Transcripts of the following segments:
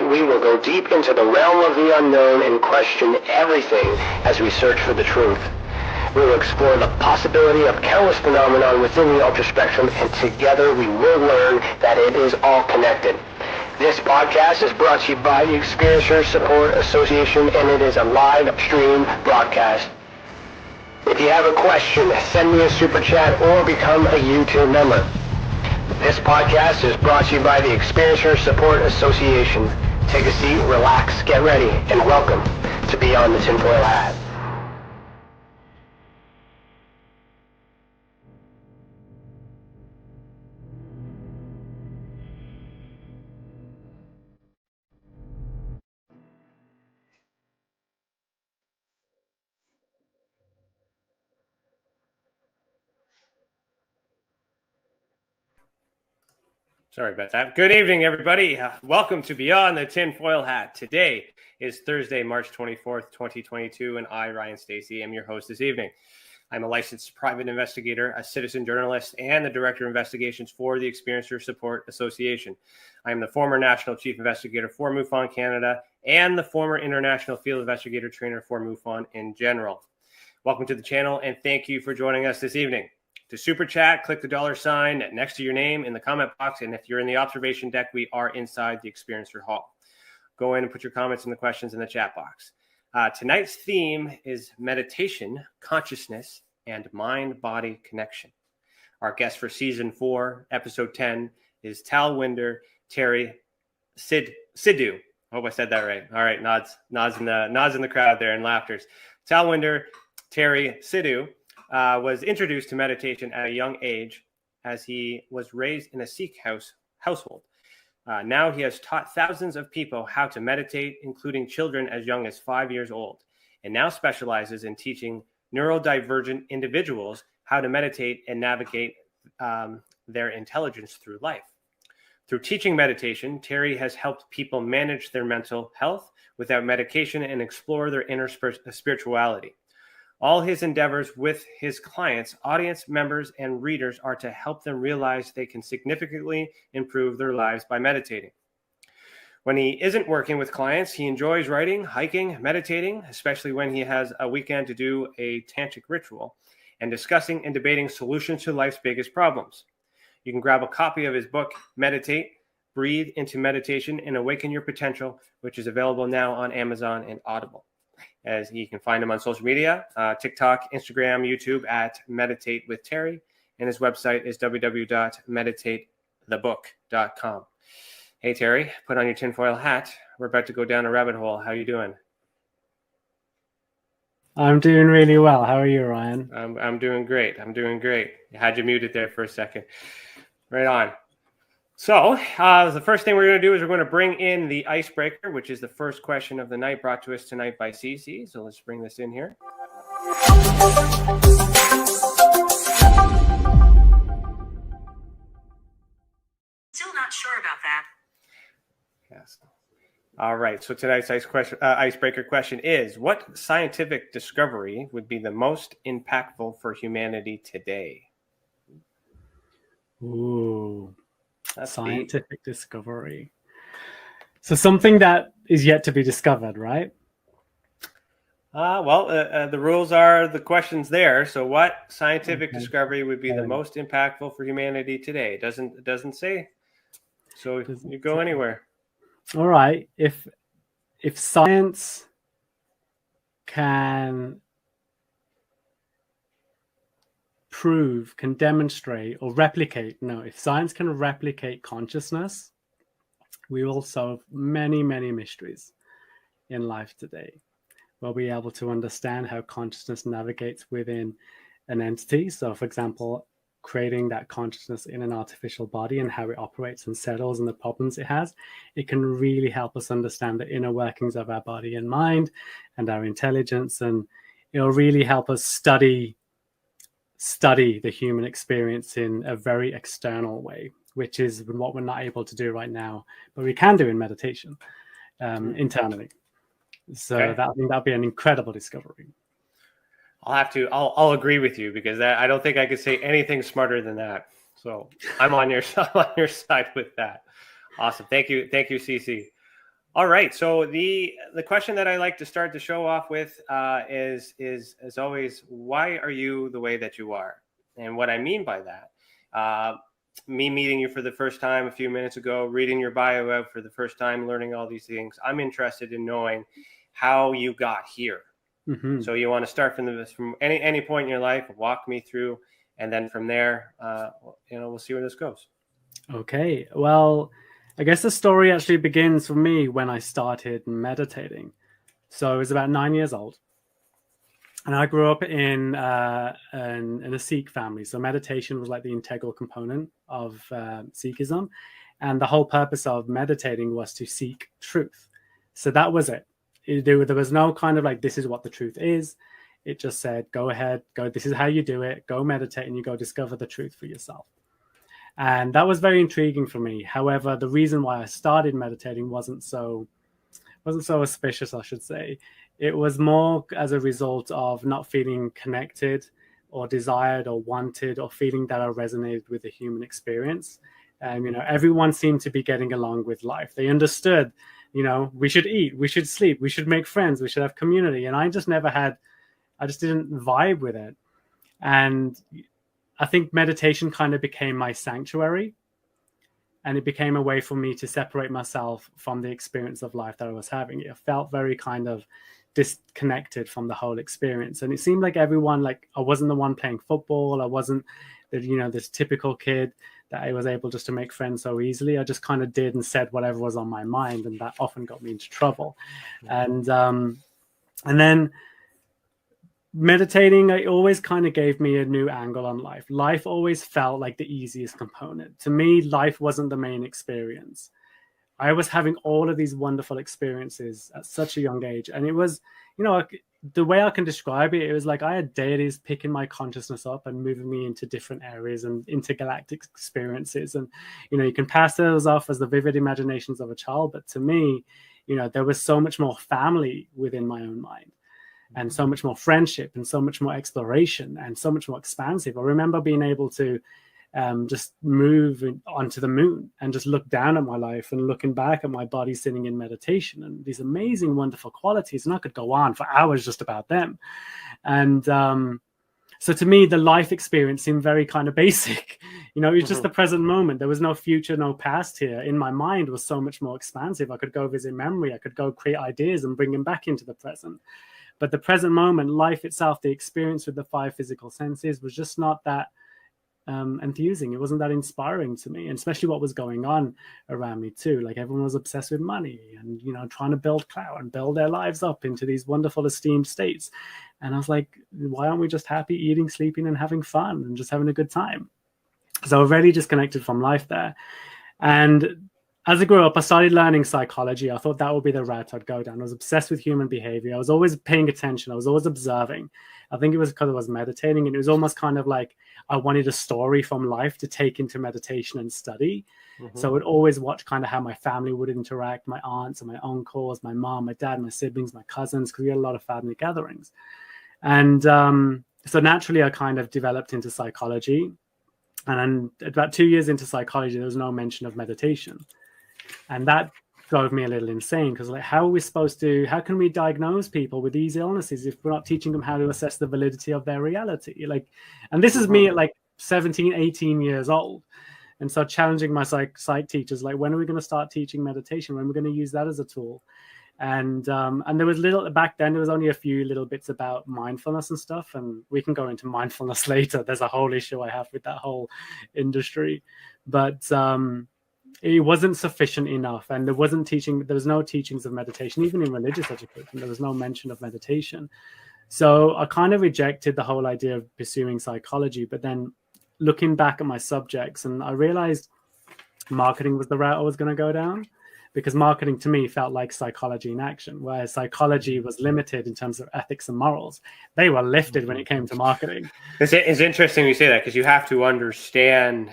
we will go deep into the realm of the unknown and question everything as we search for the truth. We will explore the possibility of countless phenomena within the ultra spectrum, and together we will learn that it is all connected. This podcast is brought to you by the Experiencer Support Association, and it is a live stream broadcast. If you have a question, send me a super chat or become a YouTube member. This podcast is brought to you by the Experiencer Support Association. Take a seat, relax, get ready, and welcome to Beyond the Tinfoil Hat. Sorry about that. Good evening, everybody. Welcome to Beyond the Tinfoil Hat. Today is Thursday, March 24th, 2022, and I, Ryan Stacey, am your host this evening. I'm a licensed private investigator, a citizen journalist, and the Director of Investigations for the Experiencer Support Association. I am the former National Chief Investigator for MUFON Canada and the former International Field Investigator Trainer for MUFON in general. Welcome to the channel, and thank you for joining us this evening. To super chat, click the $ next to your name in the comment box. And if you're in the observation deck, we are inside the Experiencer Hall. Go in and put your comments and the questions in the chat box. Tonight's theme is meditation, consciousness, and mind-body connection. Our guest for season 4, episode 10, is Talwinder Terry Sidhu. I hope I said that right. All right, nods in the crowd there and laughters. Talwinder Terry Sidhu was introduced to meditation at a young age as he was raised in a Sikh household. Now he has taught thousands of people how to meditate, including children as young as 5 years old, and now specializes in teaching neurodivergent individuals how to meditate and navigate their intelligence through life. Through teaching meditation, Terry has helped people manage their mental health without medication and explore their inner spirituality. All his endeavors with his clients, audience members, and readers are to help them realize they can significantly improve their lives by meditating. When he isn't working with clients, he enjoys writing, hiking, meditating, especially when he has a weekend to do a tantric ritual, and discussing and debating solutions to life's biggest problems. You can grab a copy of his book, Meditate, Breathe into Meditation and Awaken Your Potential, which is available now on Amazon and Audible. As you can find him on social media, TikTok, Instagram, YouTube at Meditate with Terry, and his website is www.medtatethebook.com. Hey Terry, put on your tinfoil hat. We're about to go down a rabbit hole. How are you doing? I'm doing really well. How are you, Ryan? I'm doing great. I had you muted there for a second. Right on. So the first thing we're going to do is we're going to bring in the icebreaker, which is the first question of the night brought to us tonight by CC. So let's bring this in here. Still not sure about that. Yes. All right. So tonight's icebreaker question is, what scientific discovery would be the most impactful for humanity today? Ooh. Scientific discovery. So something that is yet to be discovered, right? The rules are the questions there. So what scientific discovery would be the most impactful for humanity today? It doesn't say. So you go anywhere. All right. If science can demonstrate or replicate, if science can replicate consciousness, we will solve many, many mysteries in life today. We'll be able to understand how consciousness navigates within an entity. So, for example, creating that consciousness in an artificial body and how it operates and settles and the problems it has. It can really help us understand the inner workings of our body and mind and our intelligence, and it'll really help us study the human experience in a very external way, which is what we're not able to do right now, but we can do in meditation internally. So I think that'd be an incredible discovery. I'll agree with you, because I don't think I could say anything smarter than that. So I'm on your side with that. Awesome. Thank you, CC. All right. So the question that I like to start the show off with is as always, why are you the way that you are? And what I mean by that, me meeting you for the first time a few minutes ago, reading your bio out for the first time, learning all these things, I'm interested in knowing how you got here. Mm-hmm. So you want to start from any point in your life, walk me through, and then from there, we'll see where this goes. Okay. Well, I guess the story actually begins for me when I started meditating. So I was about 9 years old, and I grew up in a Sikh family. So meditation was like the integral component of Sikhism, and the whole purpose of meditating was to seek truth. So that was it. There was no kind of like, this is what the truth is. It just said, go ahead, go. This is how you do it. Go meditate, and you go discover the truth for yourself. And that was very intriguing for me. However, the reason why I started meditating wasn't so auspicious, I should say. It was more as a result of not feeling connected or desired or wanted, or feeling that I resonated with the human experience. Everyone seemed to be getting along with life. They understood, we should eat, we should sleep, we should make friends, we should have community. And I just didn't vibe with it. And I think meditation kind of became my sanctuary, and it became a way for me to separate myself from the experience of life that I was having. It felt very kind of disconnected from the whole experience. And it seemed like everyone, like I wasn't the one playing football. I wasn't, this typical kid that I was able just to make friends so easily. I just kind of did and said whatever was on my mind, and that often got me into trouble. And then meditating, it always kind of gave me a new angle on life. Life always felt like the easiest component. To me, life wasn't the main experience. I was having all of these wonderful experiences at such a young age. And it was, the way I can describe it, it was like I had deities picking my consciousness up and moving me into different areas and intergalactic experiences. And, you can pass those off as the vivid imaginations of a child. But to me, there was so much more family within my own mind, and so much more friendship, and so much more exploration, and so much more expansive. I remember being able to just move onto the moon and just look down at my life and looking back at my body sitting in meditation, and these amazing, wonderful qualities. And I could go on for hours just about them. And so to me, the life experience seemed very kind of basic. It was just the present moment. There was no future, no past here. In my mind was so much more expansive. I could go visit memory. I could go create ideas and bring them back into the present. But the present moment, life itself, the experience with the 5 physical senses was just not that enthusing. It wasn't that inspiring to me, and especially what was going on around me too. Like everyone was obsessed with money and, trying to build clout and build their lives up into these wonderful esteemed states. And I was like, why aren't we just happy, eating, sleeping, and having fun and just having a good time? So I really disconnected from life there. And as I grew up, I started learning psychology. I thought that would be the route I'd go down. I was obsessed with human behavior. I was always paying attention. I was always observing. I think it was because I was meditating, and it was almost kind of like I wanted a story from life to take into meditation and study. So I would always watch kind of how my family would interact, my aunts and my uncles, my mom, my dad, my siblings, my cousins, because we had a lot of family gatherings. And so naturally, I kind of developed into psychology. And then about 2 years into psychology, there was no mention of meditation. And that drove me a little insane, because like, how can we diagnose people with these illnesses if we're not teaching them how to assess the validity of their reality? And this is me at like 17, 18 years old. And so challenging my psych teachers, like, when are we going to start teaching meditation? When are we going to use that as a tool? And there was back then, there was only a few little bits about mindfulness and stuff. And we can go into mindfulness later. There's a whole issue I have with that whole industry. But it wasn't sufficient enough, and there was no teachings of meditation. Even in religious education, there was no mention of meditation. So I kind of rejected the whole idea of pursuing psychology. But then looking back at my subjects, and I realized marketing was the route I was going to go down, because marketing to me felt like psychology in action, whereas psychology was limited in terms of ethics and morals. They were lifted when it came to marketing. It's interesting you say that, because you have to understand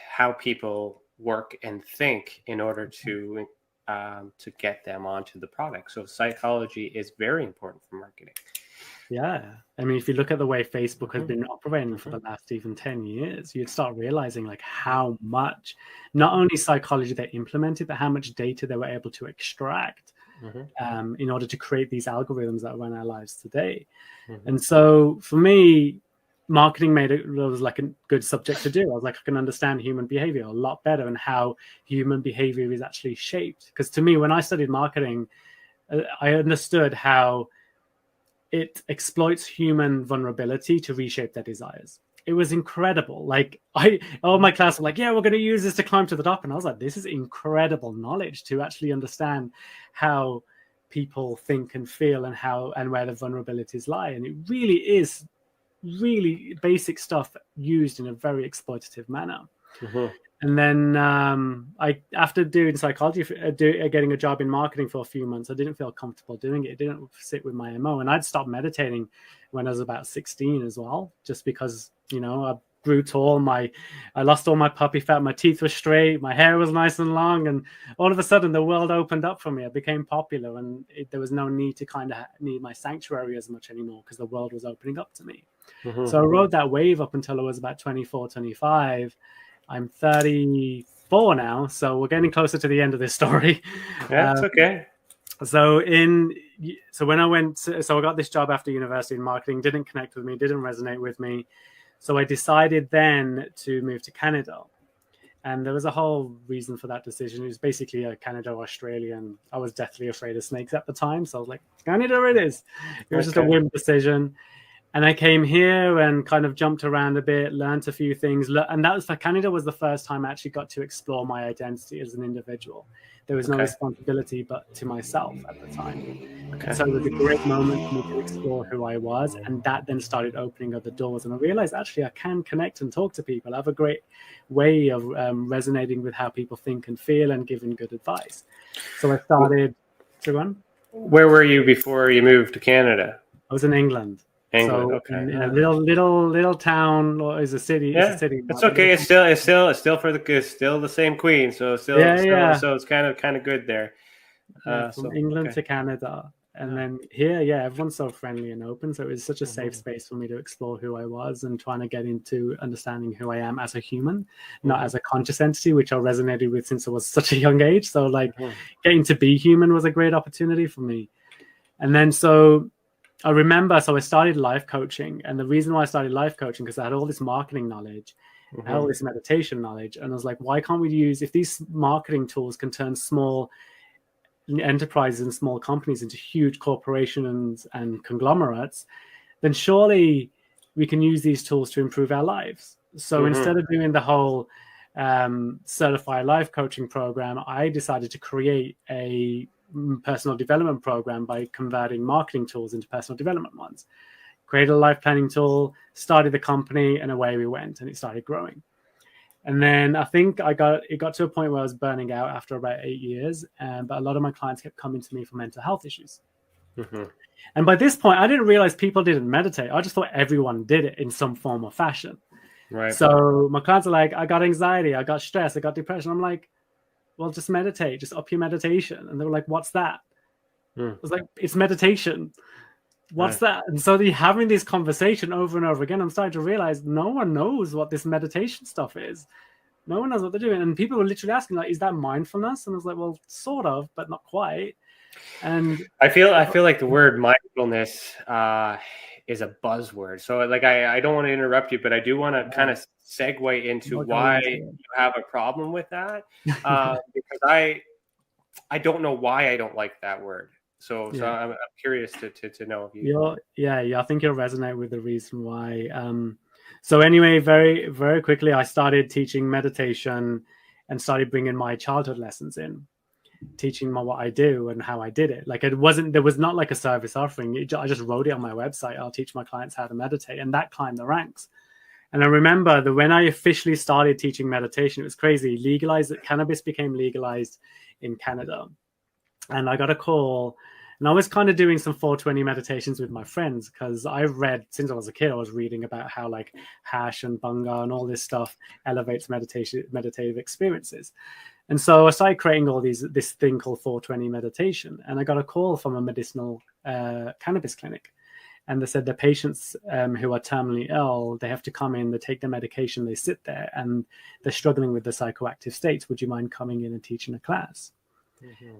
how people work and think in order to get them onto the product. So psychology is very important for marketing. Yeah. I mean, if you look at the way Facebook has been operating for the last even 10 years, you'd start realizing like how much, not only psychology they implemented, but how much data they were able to extract in order to create these algorithms that run our lives today. And so for me, marketing made it was like a good subject to do. I was like, I can understand human behavior a lot better and how human behavior is actually shaped. Because to me, when I studied marketing, I understood how it exploits human vulnerability to reshape their desires. It was incredible. Like all my class were like, yeah, we're going to use this to climb to the top. And I was like, this is incredible knowledge to actually understand how people think and feel and where the vulnerabilities lie. And it really is really basic stuff used in a very exploitative manner. And then after doing psychology, getting a job in marketing for a few months, I didn't feel comfortable doing it. It didn't sit with my MO. And I'd stopped meditating when I was about 16 as well, just because, I grew tall. I lost all my puppy fat. My teeth were straight. My hair was nice and long. And all of a sudden, the world opened up for me. I became popular. And there was no need to kind of need my sanctuary as much anymore because the world was opening up to me. So I rode that wave up until I was about 24, 25. I'm 34 now, so we're getting closer to the end of this story. Yeah, it's okay. So when I got this job after university in marketing, didn't connect with me, didn't resonate with me. So I decided then to move to Canada. And there was a whole reason for that decision. It was basically a Canada or Australia, and I was deathly afraid of snakes at the time. So I was like, Canada it is. It was just a whim decision. And I came here and kind of jumped around a bit, learned a few things. And that was for Canada was the first time I actually got to explore my identity as an individual. There was no responsibility but to myself at the time. And so it was a great moment for me to explore who I was. And that then started opening other doors. And I realized actually I can connect and talk to people. I have a great way of resonating with how people think and feel and giving good advice. So I started to run. Where were you before you moved to Canada? I was in England. So in a little town, or is a city. Yeah, it's a city. It's okay. It's still the same queen. So so it's kind of good there. From England to Canada, and then here, everyone's so friendly and open. So it was such a safe space for me to explore who I was and trying to get into understanding who I am as a human, not as a conscious entity, which I resonated with since I was such a young age. So like getting to be human was a great opportunity for me. And then I remember, I started life coaching, and the reason why I started life coaching, because I had all this marketing knowledge, I had all this meditation knowledge, and I was like, why can't we use, if these marketing tools can turn small enterprises and small companies into huge corporations and conglomerates, then surely we can use these tools to improve our lives. So instead of doing the whole certified life coaching program, I decided to create a personal development program by converting marketing tools into personal development ones. Created a life planning tool, started the company, and away we went, and it started growing. And then I think it got to a point where I was burning out after about 8 years, but a lot of my clients kept coming to me for mental health issues. And by this point, I didn't realize people didn't meditate. I just thought everyone did it in some form or fashion. Right. So my clients are like, I got anxiety, I got stress, I got depression. I'm like, well, just meditate, just up your meditation. And they were like, what's that? I was like, it's meditation. What's that? And so they're having this conversation over and over again. I'm starting to realize no one knows what this meditation stuff is. No one knows what they're doing. And people were literally asking, like, is that mindfulness? And I was like, well, sort of, but not quite. And I feel like the word mindfulness is a buzzword. So like I don't want to interrupt you, but I do want to kind of segue into why you have a problem with that. Because I don't know why I don't like that word. So I'm curious to know if you I think you'll resonate with the reason why. So anyway, very, very quickly I started teaching meditation and started bringing my childhood lessons in, teaching what I do and how I did it. Like there was not like a service offering. I just wrote it on my website. I'll teach my clients how to meditate, and that climbed the ranks. And I remember that when I officially started teaching meditation, it was crazy. Cannabis became legalized in Canada. And I got a call, and I was kind of doing some 420 meditations with my friends, because I've read, since I was a kid, I was reading about how like hash and bunga and all this stuff elevates meditative experiences. And so I started creating this thing called 420 meditation. And I got a call from a medicinal cannabis clinic. And they said the patients who are terminally ill, they have to come in, they take their medication, they sit there, and they're struggling with the psychoactive states. Would you mind coming in and teaching a class?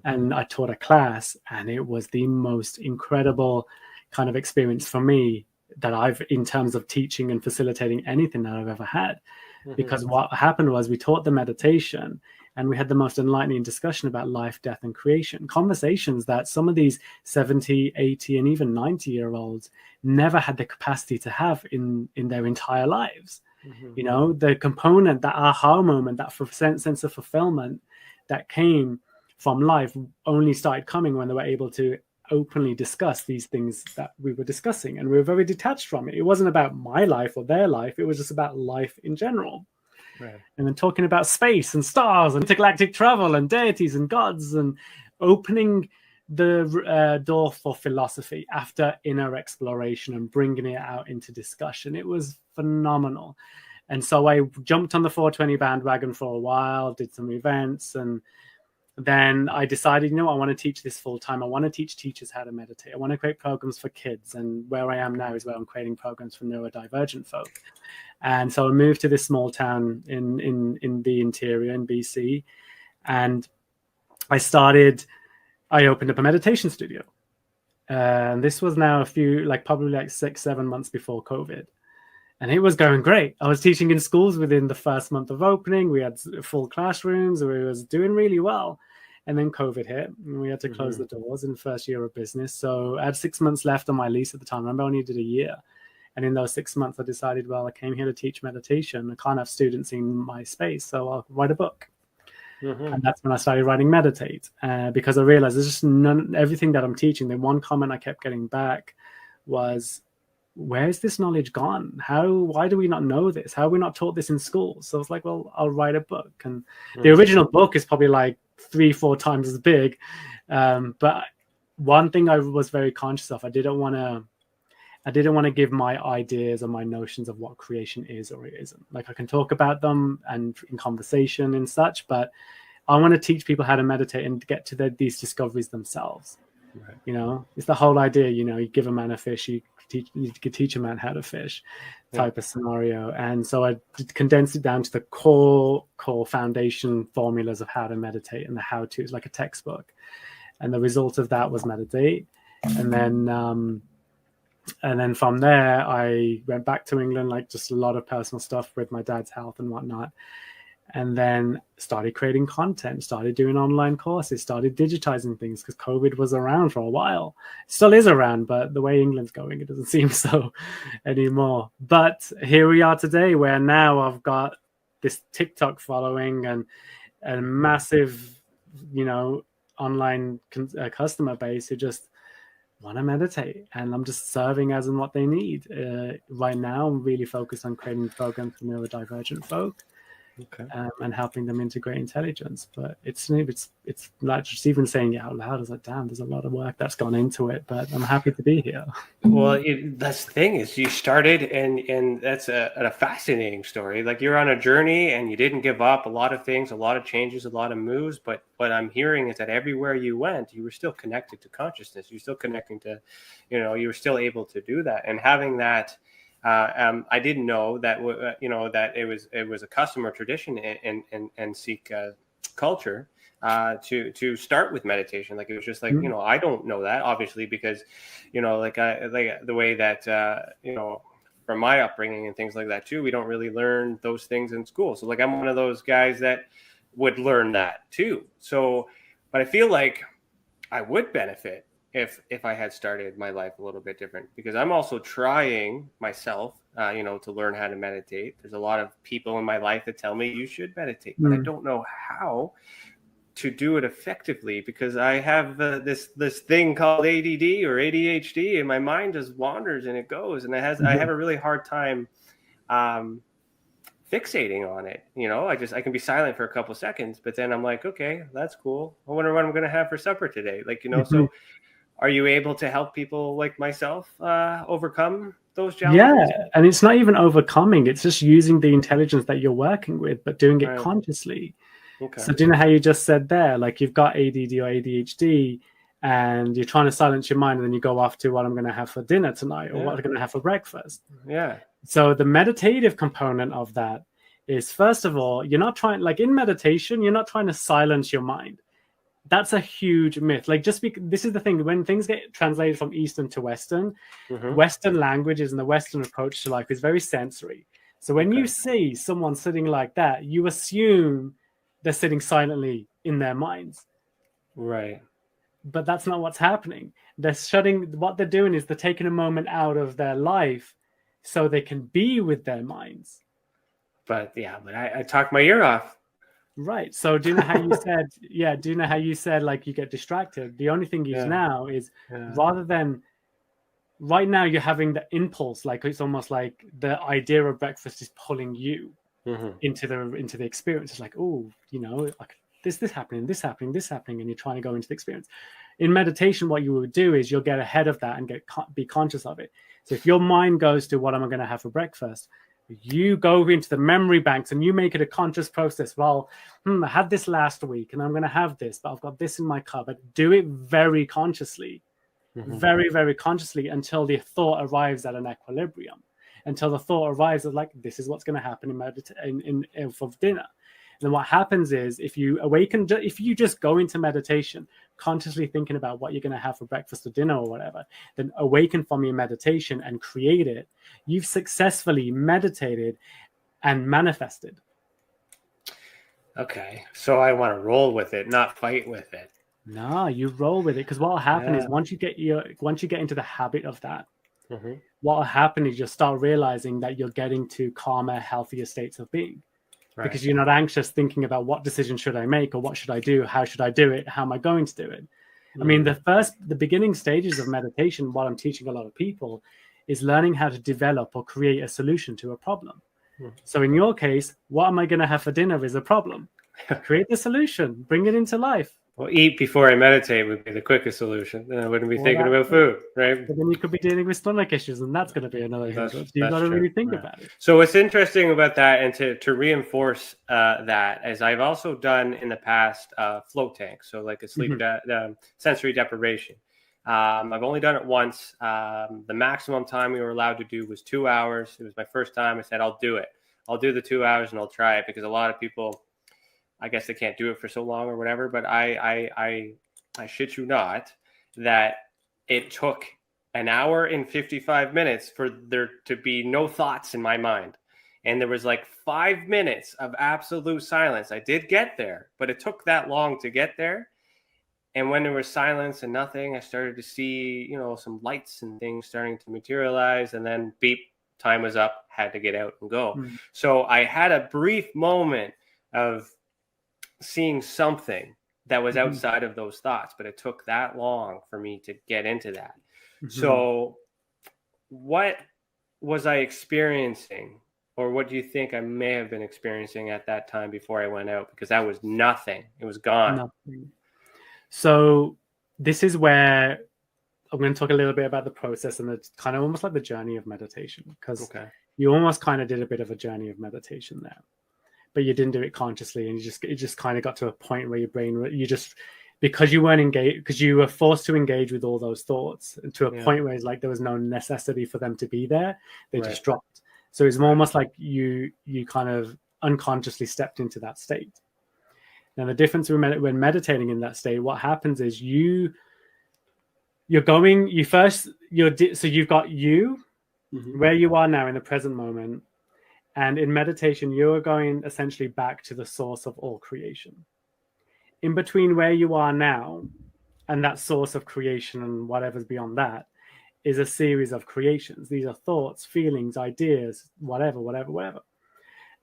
And I taught a class, and it was the most incredible kind of experience for me that I've, in terms of teaching and facilitating anything that I've ever had. Because what happened was we taught the meditation, and we had the most enlightening discussion about life, death, and creation. Conversations that some of these 70, 80, and even 90-year-olds never had the capacity to have in their entire lives. You know, the component, that aha moment, that sense of fulfillment that came from life only started coming when they were able to openly discuss these things that we were discussing. And we were very detached from it. It wasn't about my life or their life. It was just about life in general. Right. And then talking about space and stars and intergalactic travel and deities and gods, and opening the door for philosophy after inner exploration and bringing it out into discussion. It was phenomenal. And so I jumped on the 420 bandwagon for a while, did some events, and then I decided, you know what, I want to teach this full time. I want to teach teachers how to meditate. I want to create programs for kids. And where I am now is where I'm creating programs for neurodivergent folk. And so I moved to this small town in the interior in BC. And I opened up a meditation studio. And this was now probably 6-7 months before COVID. And it was going great. I was teaching in schools within the first month of opening. We had full classrooms. We was doing really well. And then COVID hit, and we had to close the doors in the first year of business. So I had 6 months left on my lease at the time. I remember I only did a year. And in those 6 months, I decided, well, I came here to teach meditation. I can't have students in my space, so I'll write a book. And that's when I started writing Meditate, because I realized there's just everything that I'm teaching. The one comment I kept getting back was, where's this knowledge gone? Why do we not know this? How are we not taught this in schools? So I was like, well, I'll write a book. And the original book is probably like 3-4 times as big. But one thing I was very conscious of, I didn't want to give my ideas or my notions of what creation is or it isn't. Like, I can talk about them and in conversation and such, but I want to teach people how to meditate and get to these discoveries themselves. Right. You know, it's the whole idea, you know, you give a man a fish, you could teach a man how to fish type of scenario. And so I condensed it down to the core foundation formulas of how to meditate and the how-tos, like a textbook. And the result of that was Meditate. And then from there, I went back to England, like just a lot of personal stuff with my dad's health and whatnot. And then started creating content, started doing online courses, started digitizing things because COVID was around for a while. It still is around, but the way England's going, it doesn't seem so anymore. But here we are today, where now I've got this TikTok following and a massive, you know, online customer base who just want to meditate, and I'm just serving as and what they need. Right now, I'm really focused on creating programs for neurodivergent folk. And helping them integrate intelligence. But it's not just even saying it out loud. It's like, damn, there's a lot of work that's gone into it, but I'm happy to be here. Well, that's the thing, is you started, and that's a fascinating story. Like, you're on a journey and you didn't give up. A lot of things, a lot of changes, a lot of moves. But what I'm hearing is that everywhere you went, you were still connected to consciousness. You're still connecting to, you know, you were still able to do that. And having that, I didn't know that that it was a custom or tradition in Sikh culture to start with meditation. Like, it was just like, you know, I don't know that, obviously, because, you know, like the way that you know, from my upbringing and things like that too, we don't really learn those things in school. So like, I'm one of those guys that would learn that too. So, but I feel like I would benefit if I had started my life a little bit different, because I'm also trying myself, you know, to learn how to meditate. There's a lot of people in my life that tell me you should meditate, but I don't know how to do it effectively, because I have this thing called ADD or ADHD, and my mind just wanders and it goes, and I have a really hard time fixating on it. You know, I can be silent for a couple seconds, but then I'm like, okay, that's cool. I wonder what I'm going to have for supper today. Like, you know, so are you able to help people like myself overcome those challenges? Yeah, and it's not even overcoming. It's just using the intelligence that you're working with, but doing it consciously. Okay. So do you know how you just said there, like, you've got ADD or ADHD, and you're trying to silence your mind, and then you go off to what I'm going to have for dinner tonight, or what I'm going to have for breakfast. Yeah. So the meditative component of that is, first of all, you're not trying, like in meditation, you're not trying to silence your mind. That's a huge myth. Like, just because this is the thing, when things get translated from Eastern to Western, Western languages and the Western approach to life is very sensory. So when you see someone sitting like that, you assume they're sitting silently in their minds. Right. But that's not what's happening. What they're doing is they're taking a moment out of their life so they can be with their minds. But I talked my ear off. Right. So do you know how you said, do you know how you said, like, you get distracted? The only thing is now is rather than right now you're having the impulse, like it's almost like the idea of breakfast is pulling you into the experience. It's like, oh, you know, like this happening, and you're trying to go into the experience. In meditation, what you would do is you'll get ahead of that and be conscious of it. So if your mind goes to what am I going to have for breakfast, you go into the memory banks and you make it a conscious process. Well, I had this last week and I'm going to have this, but I've got this in my cupboard. Do it very consciously, very, very consciously, until the thought arrives at an equilibrium, until the thought arrives at, like, this is what's going to happen for dinner. And then what happens is, if you just go into meditation, consciously thinking about what you're going to have for breakfast or dinner or whatever, then awaken from your meditation and create it, you've successfully meditated and manifested. Okay. So I want to roll with it, not fight with it. No, you roll with it, because what will happen is once you get into the habit of that, what will happen is you'll start realizing that you're getting to calmer, healthier states of being. Right. Because you're not anxious thinking about what decision should I make, or what should I do, how should I do it, how am I going to do it. I mean, the beginning stages of meditation, what I'm teaching a lot of people, is learning how to develop or create a solution to a problem. So in your case, what am I going to have for dinner is a problem. Create the solution, bring it into life. Well, eat before I meditate would be the quickest solution. Then I wouldn't be thinking about food, right? But then you could be dealing with stomach issues, and that's going to be another hindrance. You've got to really think about it. So what's interesting about that, and to reinforce that, as I've also done in the past, float tank, so like a sleep sensory deprivation. I've only done it once. The maximum time we were allowed to do was 2 hours. It was my first time. I said, I'll do it. I'll do the 2 hours and I'll try it, because a lot of people, I guess they can't do it for so long or whatever, but I shit you not, that it took an hour and 55 minutes for there to be no thoughts in my mind. And there was like 5 minutes of absolute silence. I did get there, but it took that long to get there. And when there was silence and nothing, I started to see, you know, some lights and things starting to materialize, and then beep, time was up, had to get out and go. So I had a brief moment of seeing something that was outside of those thoughts, but it took that long for me to get into that. So what was I experiencing, or what do you think I may have been experiencing at that time before I went out? Because that was nothing. It was gone. Nothing. So this is where I'm going to talk a little bit about the process, and it's kind of almost like the journey of meditation, because you almost kind of did a bit of a journey of meditation there. But you didn't do it consciously, and it just kind of got to a point where your brain, because you weren't engaged, because you were forced to engage with all those thoughts, to a point where it's like there was no necessity for them to be there. They just dropped. So it's almost like you kind of unconsciously stepped into that state. Now the difference when meditating in that state, what happens is you've got where you are now in the present moment. And in meditation, you're going essentially back to the source of all creation. In between where you are now and that source of creation and whatever's beyond that is a series of creations. These are thoughts, feelings, ideas, whatever.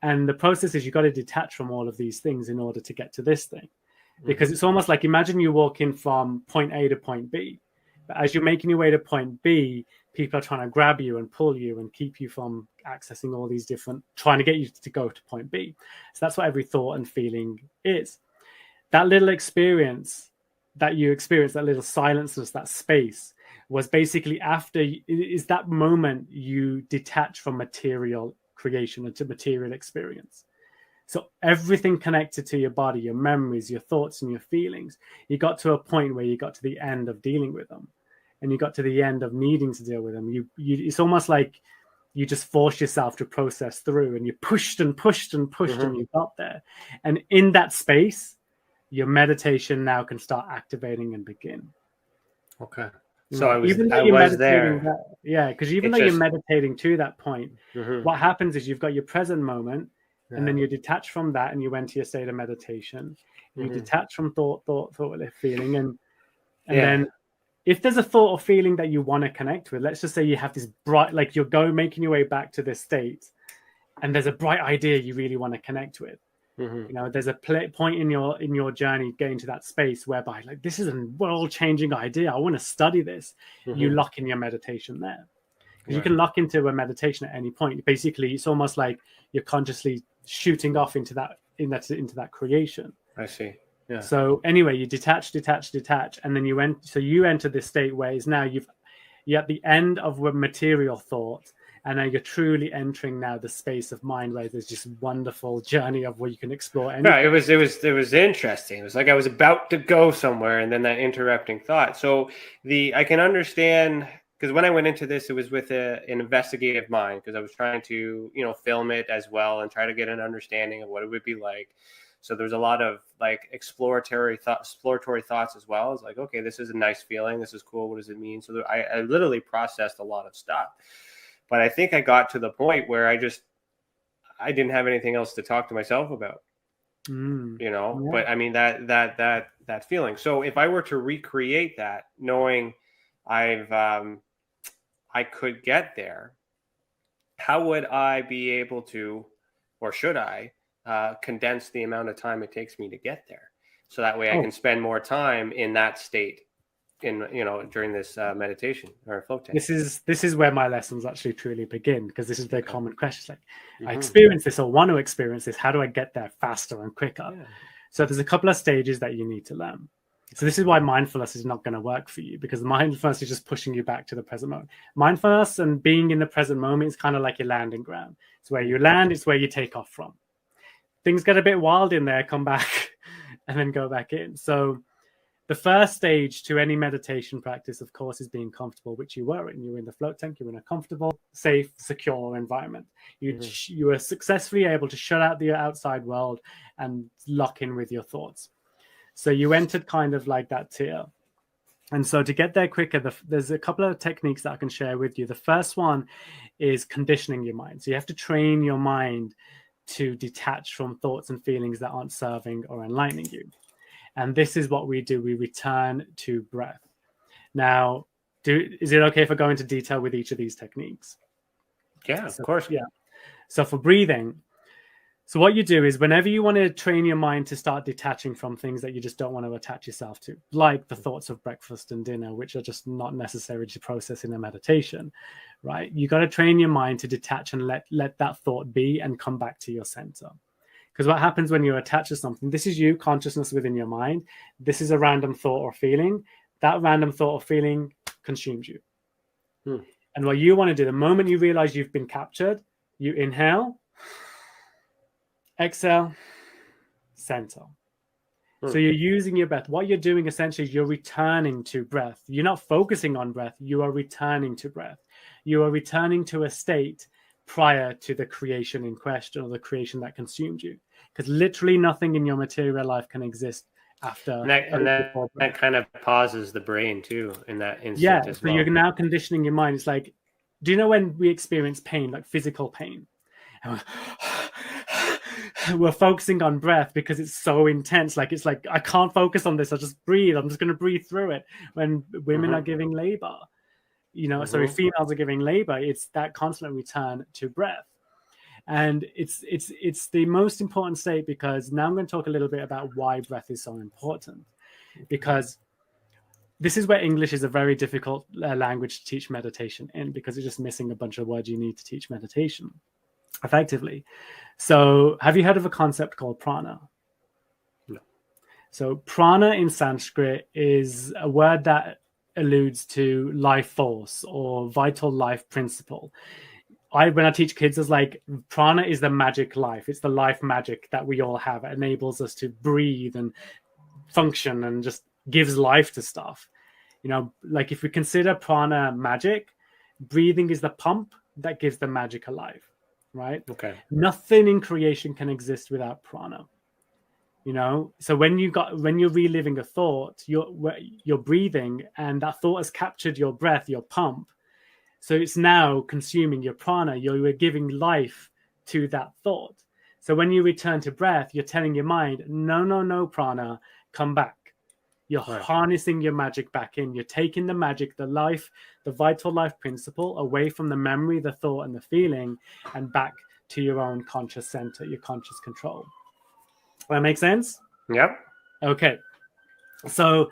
And the process is you've got to detach from all of these things in order to get to this thing. Because it's almost like, imagine you walking from point A to point B. But as you're making your way to point B, people are trying to grab you and pull you and keep you from accessing all these different, trying to get you to go to point B. So that's what every thought and feeling is. That little experience that you experience, that little silenceness, that space, was basically is that moment you detach from material creation into material experience. So everything connected to your body, your memories, your thoughts, and your feelings, you got to a point where you got to the end of dealing with them, and you got to the end of needing to deal with them. It's almost like you just forced yourself to process through, and you pushed and pushed and pushed, and you got there. And in that space, your meditation now can start activating and begin. Okay. So I was there. Because even though you're meditating to that point, what happens is you've got your present moment, and then you detach from that, and you enter your state of meditation. You detach from thought, feeling, and then if there's a thought or feeling that you want to connect with, let's just say you have this bright, like you're making your way back to this state, and there's a bright idea you really want to connect with. There's a point in your journey getting to that space whereby, like, this is a world-changing idea. I want to study this. You lock in your meditation there, because you can lock into a meditation at any point. Basically, it's almost like you're consciously shooting off into that creation. I see. Yeah. So anyway, you detach, and then you enter this state where it's now you're at the end of a material thought, and now you're truly entering now the space of mind where there's this wonderful journey of where you can explore anything. Yeah, it was interesting. It was like I was about to go somewhere, and then that interrupting thought. So I can understand, because when I went into this, it was with an investigative mind, because I was trying to film it as well and try to get an understanding of what it would be like. So there's a lot of like exploratory thoughts as well. It's like, okay, this is a nice feeling. This is cool. What does it mean? So I literally processed a lot of stuff. But I think I got to the point where I didn't have anything else to talk to myself about, But I mean, that feeling. So if I were to recreate that, knowing I could get there, how would I be able to, or should I, condense the amount of time it takes me to get there, so that way I can spend more time in that state during this meditation or flow tank? This is where my lessons actually truly begin, because this is the common question. Like, I experience this or want to experience this. How do I get there faster and quicker? Yeah. So there's a couple of stages that you need to learn. So this is why mindfulness is not going to work for you, because mindfulness is just pushing you back to the present moment. Mindfulness and being in the present moment is kind of like your landing ground. It's where you land, it's where you take off from. Things get a bit wild in there, come back, and then go back in. So the first stage to any meditation practice, of course, is being comfortable, which you were in. You were in the float tank. You were in a comfortable, safe, secure environment. You were successfully able to shut out the outside world and lock in with your thoughts. So you entered kind of like that tier. And so to get there quicker, there's a couple of techniques that I can share with you. The first one is conditioning your mind. So you have to train your mind to detach from thoughts and feelings that aren't serving or enlightening you. And this is what we do. We return to breath. Now, is it okay if I go into detail with each of these techniques? Yeah, of course. Yeah. So for breathing, so what you do is whenever you want to train your mind to start detaching from things that you just don't want to attach yourself to, like the thoughts of breakfast and dinner, which are just not necessary to process in a meditation, right? You got to train your mind to detach and let that thought be and come back to your center. Because what happens when you attach to something, this is you, consciousness within your mind. This is a random thought or feeling. That random thought or feeling consumes you. And what you want to do, the moment you realize you've been captured, you inhale, exhale, center. So you're using your breath. What you're doing essentially is you're returning to breath. You're not focusing on breath. You are returning to breath. You are returning to a state prior to the creation in question, or the creation that consumed you. Because literally nothing in your material life can exist after. And that kind of pauses the brain too in that instant. Yeah, as so well. You're now conditioning your mind. It's like, do you know when we experience pain, like physical pain? We're focusing on breath because it's so intense. Like, it's like, I can't focus on this. I'll just breathe. I'm just going to breathe through it. When women are giving labor, so if females are giving labor, it's that constant return to breath. And it's the most important state, because now I'm going to talk a little bit about why breath is so important. Because this is where English is a very difficult language to teach meditation in, because it's just missing a bunch of words you need to teach meditation effectively. So have you heard of a concept called prana? No. So prana in Sanskrit is a word that alludes to life force or vital life principle. when I teach kids, is like prana is the magic life. It's the life magic that we all have. It enables us to breathe and function and just gives life to stuff. You know, like if we consider prana magic, breathing is the pump that gives the magic alive, right? Okay. Nothing in creation can exist without prana. You know, so when you're reliving a thought, you're breathing, and that thought has captured your breath, your pump. So it's now consuming your prana. You're giving life to that thought. So when you return to breath, you're telling your mind, no, prana, come back. You're harnessing your magic back in. You're taking the magic, the life, the vital life principle away from the memory, the thought, and the feeling, and back to your own conscious center, your conscious control. That makes sense? Yep. Okay. So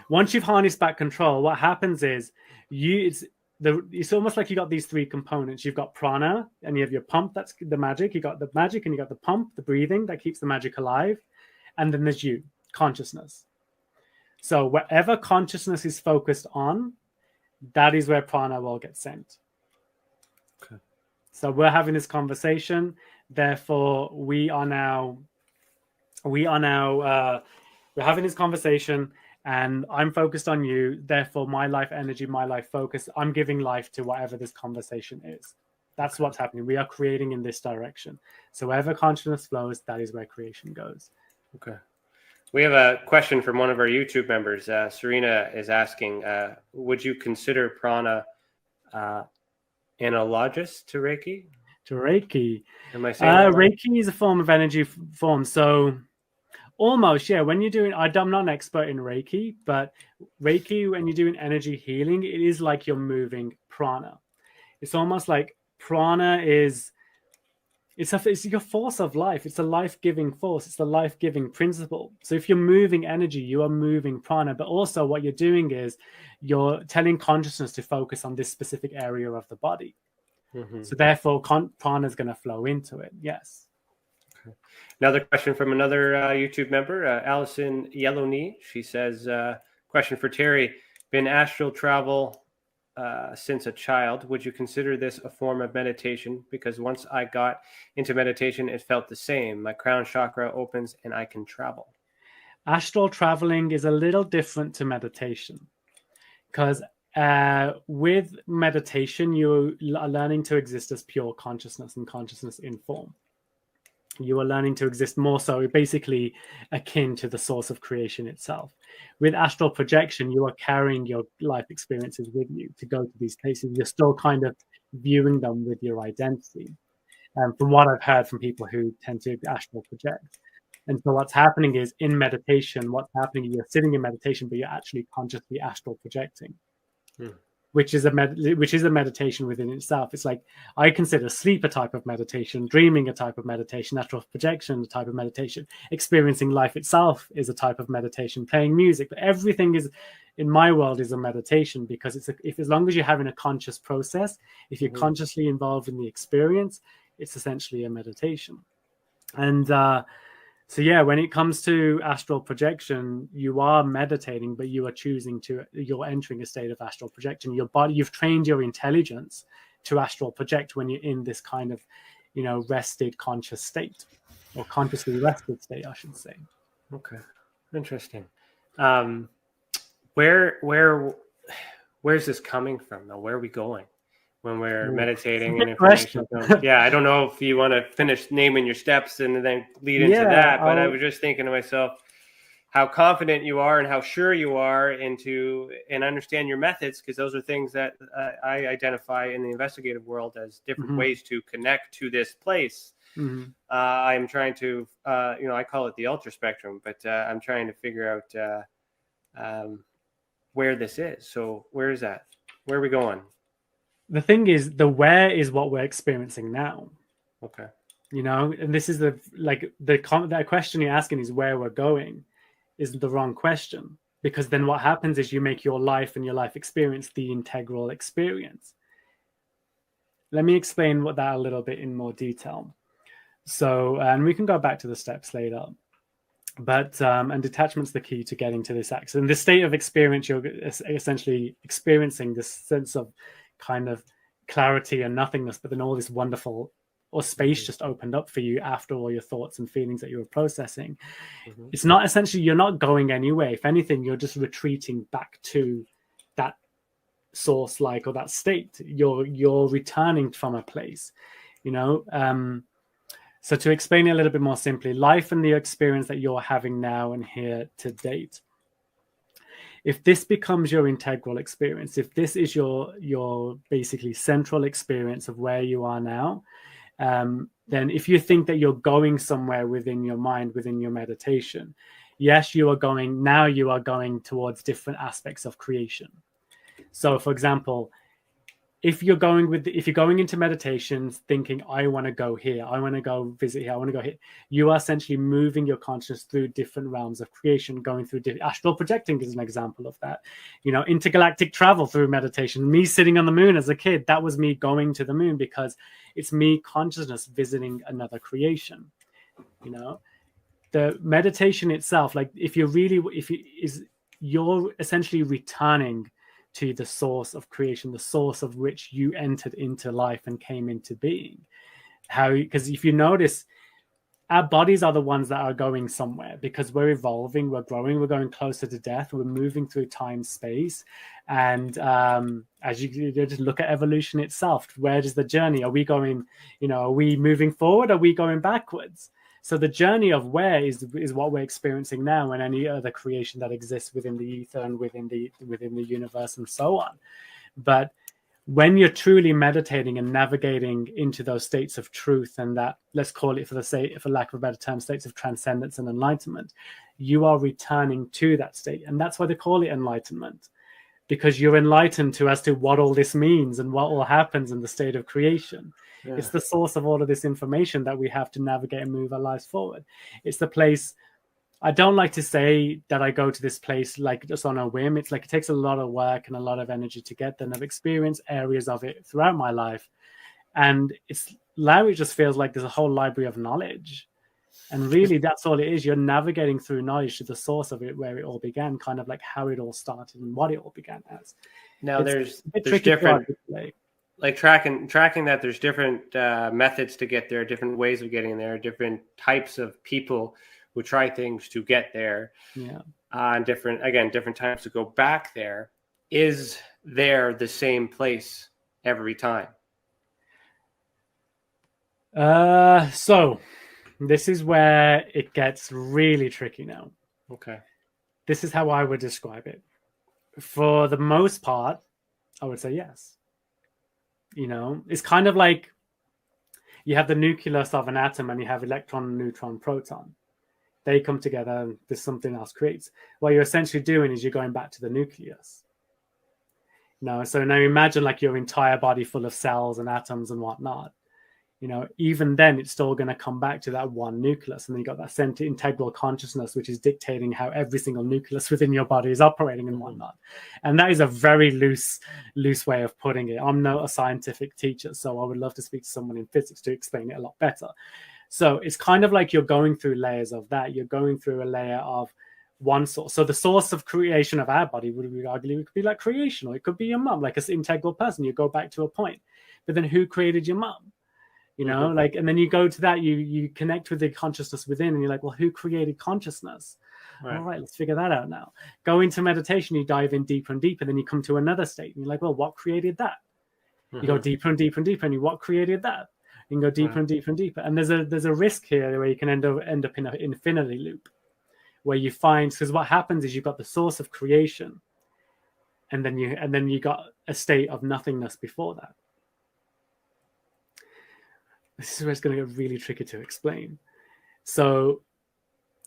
once you've harnessed back control, what happens is it's almost like you got these three components. You've got prana, and you have your pump, that's the magic. You got the magic, and you got the pump, the breathing that keeps the magic alive. And then there's you, consciousness. So wherever consciousness is focused on, that is where prana will get sent. Okay. So we're having this conversation. Therefore, we're having this conversation, and I'm focused on you. Therefore, my life energy, my life focus, I'm giving life to whatever this conversation is. That's what's happening. We are creating in this direction. So wherever consciousness flows, that is where creation goes. Okay. We have a question from one of our YouTube members. Serena is asking, would you consider prana analogous to Reiki? To Reiki. Am I saying Reiki is a form of energy form. So almost, yeah. When you're doing, I'm not an expert in Reiki, but Reiki, when you're doing energy healing, it is like you're moving prana. It's almost like prana is, it's your force of life. It's a life-giving force. It's the life-giving principle. So if you're moving energy, you are moving prana. But also what you're doing is you're telling consciousness to focus on this specific area of the body. Mm-hmm. So therefore, prana is going to flow into it. Yes. Okay. Another question from another YouTube member, Allison Yellowknee. She says, question for Terry, been astral travel since a child. Would you consider this a form of meditation? Because once I got into meditation, it felt the same. My crown chakra opens and I can travel. Astral traveling is a little different to meditation, because with meditation, you are learning to exist as pure consciousness and consciousness in form. You are learning to exist more so basically akin to the source of creation itself. With astral projection, you are carrying your life experiences with you to go to these places. You're still kind of viewing them with your identity. From what I've heard from people who tend to astral project. And so what's happening is in meditation, what's happening, you're sitting in meditation, but you're actually consciously astral projecting. Which is a meditation within itself. It's like, I consider sleep a type of meditation, dreaming a type of meditation, astral projection a type of meditation, experiencing life itself is a type of meditation, playing music. But everything is, in my world, is a meditation, because if as long as you're having a conscious process, if you're consciously involved in the experience, it's essentially a meditation. And so yeah, when it comes to astral projection, you are meditating, but you're entering a state of astral projection. Your body, you've trained your intelligence to astral project when you're in this kind of, rested conscious state, or consciously rested state, I should say. Okay, interesting. Where's this coming from though? Where are we going when we're meditating and information? Yeah, I don't know if you want to finish naming your steps and then lead into that, but I was just thinking to myself how confident you are and how sure you are and understand your methods, because those are things that I identify in the investigative world as different ways to connect to this place. I'm trying to, I call it the ultra spectrum, but I'm trying to figure out where this is. So where is that? Where are we going? The thing is, the where is what we're experiencing now. Okay. And this is the question you're asking is where we're going is the wrong question, because then what happens is you make your life and your life experience the integral experience. Let me explain that a little bit in more detail. So, and we can go back to the steps later. But and detachment's the key to getting to this access. In this state of experience, you're essentially experiencing this sense of kind of clarity and nothingness, but then all this wonderful or space just opened up for you after all your thoughts and feelings that you were processing. It's not essentially, you're not going anywhere. If anything, you're just retreating back to that source, like, or that state. You're returning from a place, you know. So to explain it a little bit more simply, life and the experience that you're having now and here to date, if this becomes your integral experience, if this is your basically central experience of where you are now, then if you think that you're going somewhere within your mind, within your meditation, yes, you are going towards different aspects of creation. So, for example, if you're going into meditations thinking, I want to go here, I want to go visit here, I want to go here, you are essentially moving your consciousness through different realms of creation, going through astral projecting is an example of that. You know, intergalactic travel through meditation. Me sitting on the moon as a kid, that was me going to the moon, because it's me consciousness visiting another creation. You know, the meditation itself, like you're essentially returning to the source of creation, the source of which you entered into life and came into being. Because if you notice, our bodies are the ones that are going somewhere, because we're evolving, we're growing, we're going closer to death, we're moving through time, space. And as you just look at evolution itself, where does the journey? Are we going, you know, are we moving forward? Are we going backwards? So the journey of where is what we're experiencing now, and any other creation that exists within the ether and within the universe and so on. But when you're truly meditating and navigating into those states of truth, and that, let's call it, for lack of a better term, states of transcendence and enlightenment, you are returning to that state. And that's why they call it enlightenment, because you're enlightened as to what all this means and what all happens in the state of creation. Yeah. It's the source of all of this information that we have to navigate and move our lives forward. It's the place. I don't like to say that I go to this place like just on a whim. It's like it takes a lot of work and a lot of energy to get there. And I've experienced areas of it throughout my life. And it just feels like there's a whole library of knowledge. And really, that's all it is. You're navigating through knowledge to the source of it, where it all began, kind of like how it all started and what it all began as. Now, there's different, like tracking that there's different methods to get there, different ways of getting there, different types of people who try things to get there. Yeah. And different times to go back there. Is there the same place every time? So this is where it gets really tricky now. Okay. This is how I would describe it. For the most part, I would say yes. You know, it's kind of like you have the nucleus of an atom and you have electron, neutron, proton. They come together and there's something else creates. What you're essentially doing is you're going back to the nucleus. You know, so now imagine like your entire body full of cells and atoms and whatnot. You know, even then it's still going to come back to that one nucleus. And then you got that center integral consciousness, which is dictating how every single nucleus within your body is operating and whatnot. And that is a very loose way of putting it. I'm not a scientific teacher, so I would love to speak to someone in physics to explain it a lot better. So it's kind of like you're going through layers of that. You're going through a layer of one source. So the source of creation of our body would be arguably, it could be like creation, or it could be your mum, like an integral person. You go back to a point. But then who created your mum? You know, like, and then you go to that, you connect with the consciousness within, and you're like, well, who created consciousness? Right. All right, let's figure that out now. Go into meditation, you dive in deeper and deeper, then you come to another state, and you're like, well, what created that? You go deeper and deeper and deeper, and what created that? You can go deeper and deeper and deeper. And there's a risk here where you can end up in an infinity loop, where you find, because what happens is you've got the source of creation, and then you got a state of nothingness before that. This is where it's going to get really tricky to explain. So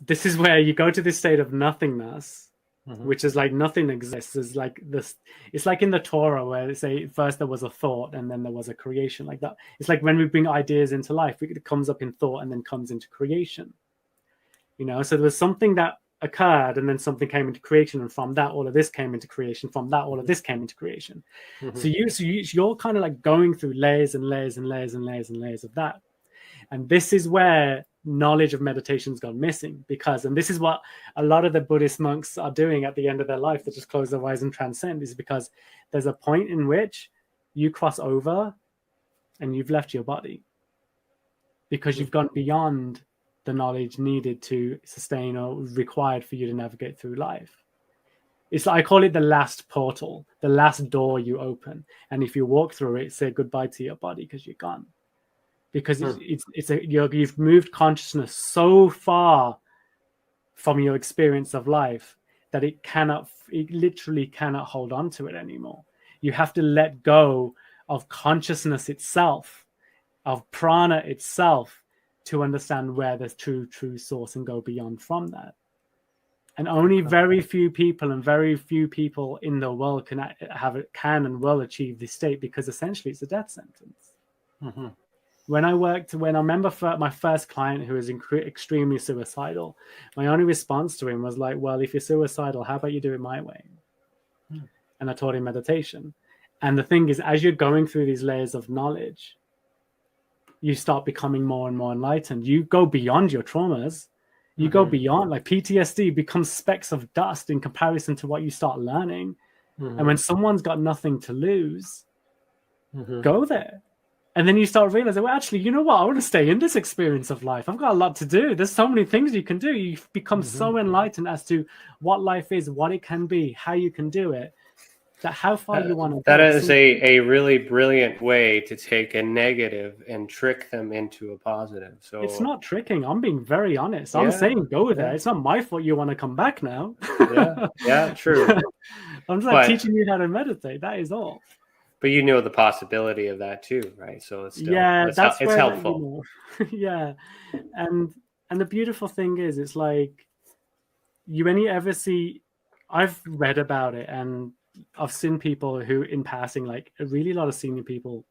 this is where you go to this state of nothingness, which is like nothing exists. It's like this. It's like in the Torah where they say first there was a thought and then there was a creation, like that. It's like when we bring ideas into life, it comes up in thought and then comes into creation. You know, so there was something that occurred and then something came into creation, and from that all of this came into creation, from that all of this came into creation. So you're kind of like going through layers and layers and layers and layers and layers of that. And this is where knowledge of meditation's gone missing, and this is what a lot of the Buddhist monks are doing at the end of their life, that just close their eyes and transcend, is because there's a point in which you cross over and you've left your body because you've gone beyond the knowledge needed to sustain or required for you to navigate through life. It's like, I call it the last portal, the last door you open. And if you walk through it, say goodbye to your body because you're gone. Because you've moved consciousness so far from your experience of life that it literally cannot hold on to it anymore. You have to let go of consciousness itself, of prana itself, to understand where there's true source and go beyond from that. And only very few people in the world can and will achieve this state, because essentially it's a death sentence. Mm-hmm. When I remember my first client who was extremely suicidal, my only response to him was like, well, if you're suicidal, how about you do it my way? And I taught him meditation. And the thing is, as you're going through these layers of knowledge, you start becoming more and more enlightened. You go beyond your traumas. You go beyond, like PTSD becomes specks of dust in comparison to what you start learning. And when someone's got nothing to lose, go there. And then you start realizing, well, actually, you know what? I want to stay in this experience of life. I've got a lot to do. There's so many things you can do. You become so enlightened as to what life is, what it can be, how you can do it, that how far you want to go. That is a really brilliant way to take a negative and trick them into a positive. So it's not tricking. I'm being very honest. I'm saying go there. It's not my fault you want to come back now. Yeah, true. I'm just teaching you how to meditate. That is all. But you know the possibility of that too, right? So it's still, it's helpful. Yeah, and the beautiful thing is, it's like when you ever see, I've read about it and I've seen people who, in passing, like a lot of senior people,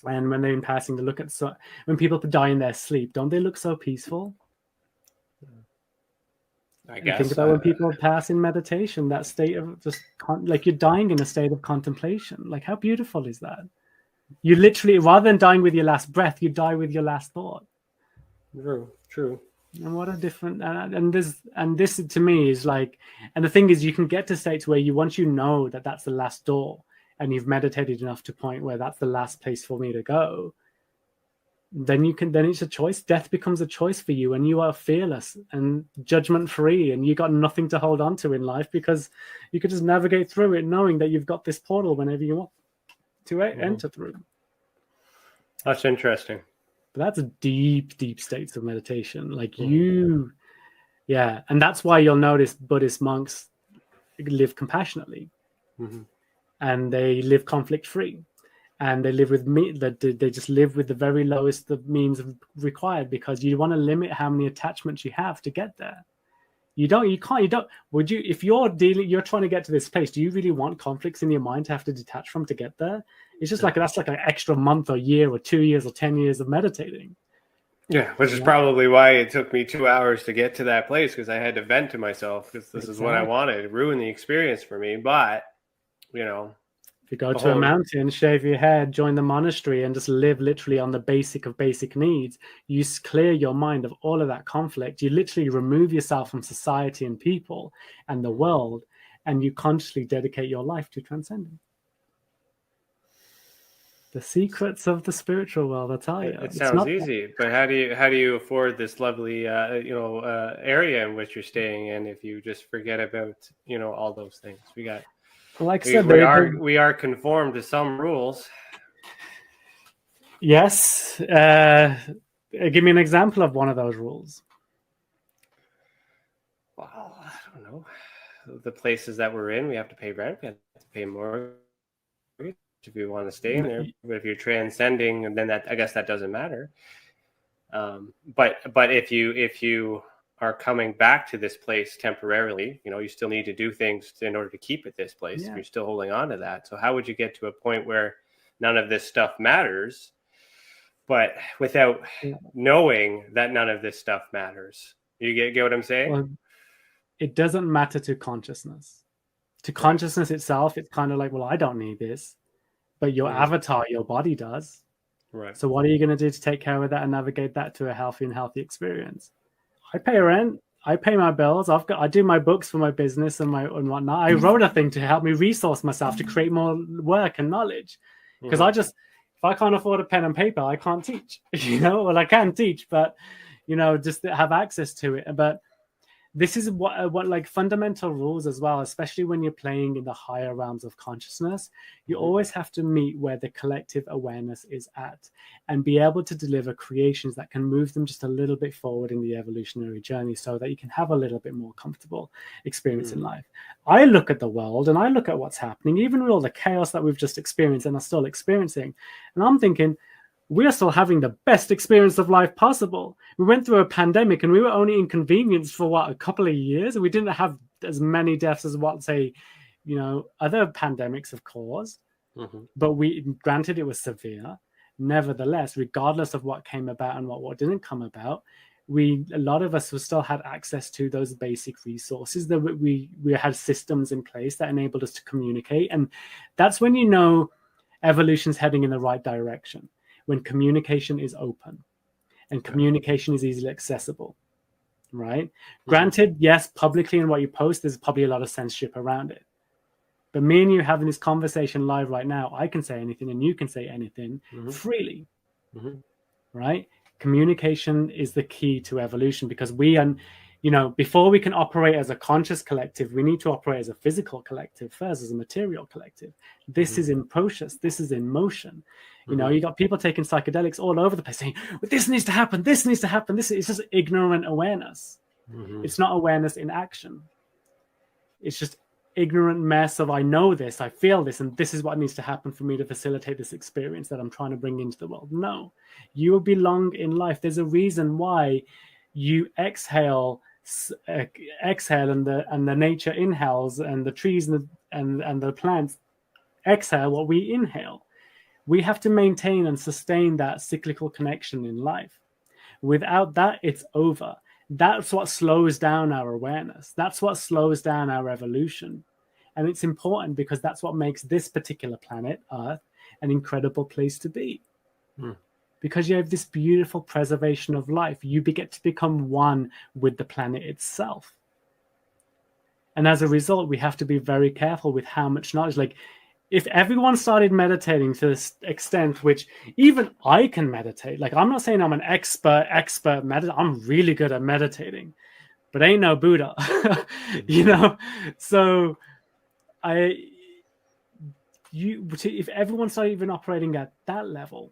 and when they're in passing, they look at when people die in their sleep, don't they look so peaceful? I guess. Think about when people pass in meditation, that state of just like you're dying in a state of contemplation. Like, how beautiful is that? You literally, rather than dying with your last breath, you die with your last thought. True. And what a different, and this to me is like, and the thing is, you can get to states where once you know that that's the last door, and you've meditated enough to point where that's the last place for me to go, then it's a choice. Death becomes a choice for you, and you are fearless and judgment free, and you got nothing to hold on to in life, because you could just navigate through it knowing that you've got this portal whenever you want to enter through. That's interesting. But that's deep states of meditation. Like and that's why you'll notice Buddhist monks live compassionately, and they live conflict free. And they live with they just live with the very lowest of means required, because you want to limit how many attachments you have to get there. Would you, if you're trying to get to this place, do you really want conflicts in your mind to have to detach from to get there? It's just that's like an extra month or year or 2 years or 10 years of meditating. Yeah, which is probably why it took me 2 hours to get to that place, because I had to vent to myself, because this is what I wanted. Ruin the experience for me, but if you go to a mountain, shave your head, join the monastery, and just live literally on the basic of basic needs, you clear your mind of all of that conflict. You literally remove yourself from society and people and the world, and you consciously dedicate your life to transcending. The secrets of the spiritual world, I tell you. It sounds easy, but how do you afford this lovely area in which you're staying in if you just forget about all those things? Like I said, we are conformed to some rules. Yes. Give me an example of one of those rules. Well, I don't know. The places that we're in, we have to pay rent. We have to pay more if we want to stay in there. But if you're transcending, then I guess that doesn't matter. But if you are coming back to this place temporarily, you still need to do things in order to keep it this place. Yeah. You're still holding on to that. So how would you get to a point where none of this stuff matters, but without knowing that none of this stuff matters? You get what I'm saying? Well, it doesn't matter to consciousness. To consciousness itself, it's kind of like, well, I don't need this, but your avatar, your body does. Right. So what are you going to do to take care of that and navigate that to a healthy experience? I pay rent. I pay my bills. I do my books for my business and whatnot. I wrote a thing to help me resource myself to create more work and knowledge. Because if I can't afford a pen and paper, I can't teach, well, I can teach, but, just have access to it. But this is what like fundamental rules as well, especially when you're playing in the higher realms of consciousness. You always have to meet where the collective awareness is at and be able to deliver creations that can move them just a little bit forward in the evolutionary journey so that you can have a little bit more comfortable experience in life. I look at the world and I look at what's happening, even with all the chaos that we've just experienced and are still experiencing. And I'm thinking, we are still having the best experience of life possible. We went through a pandemic and we were only inconvenienced for a couple of years, and we didn't have as many deaths as other pandemics have caused. But granted, it was severe. Nevertheless, regardless of what came about and what didn't come about, a lot of us still had access to those basic resources. That we had systems in place that enabled us to communicate, and that's when evolution's heading in the right direction. When communication is open and communication is easily accessible, right? Granted, yes, publicly in what you post, there's probably a lot of censorship around it. But me and you having this conversation live right now, I can say anything and you can say anything freely, right? Communication is the key to evolution, because before we can operate as a conscious collective, we need to operate as a physical collective first, as a material collective. This is in process. This is in motion. You got people taking psychedelics all over the place saying, well, this needs to happen. This needs to happen. It's just ignorant awareness. It's not awareness in action. It's just ignorant mess of, I know this, I feel this, and this is what needs to happen for me to facilitate this experience that I'm trying to bring into the world. No, you belong in life. There's a reason why you exhale and the nature inhales, and the trees and the plants exhale what we inhale. We have to maintain and sustain that cyclical connection in life. Without that, it's over. That's what slows down our awareness. That's what slows down our evolution. And it's important because that's what makes this particular planet, Earth, an incredible place to be. Because you have this beautiful preservation of life. You get to become one with the planet itself. And as a result, we have to be very careful with how much knowledge. Like, if everyone started meditating to this extent, which even I can meditate, like, I'm not saying I'm an expert meditator. I'm really good at meditating, but ain't no Buddha, So if everyone started even operating at that level,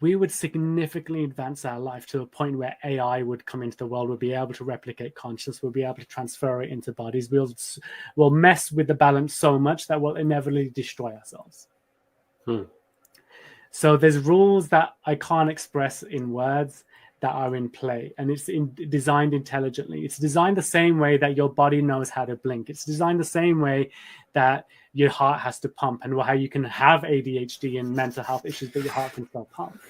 we would significantly advance our life to a point where AI would come into the world, we'll be able to replicate consciousness, we'll be able to transfer it into bodies, we'll mess with the balance so much that we'll inevitably destroy ourselves. So there's rules that I can't express in words that are in play, and it's designed intelligently. It's designed the same way that your body knows how to blink. It's designed the same way that your heart has to pump, and how you can have ADHD and mental health issues, but your heart can still pump.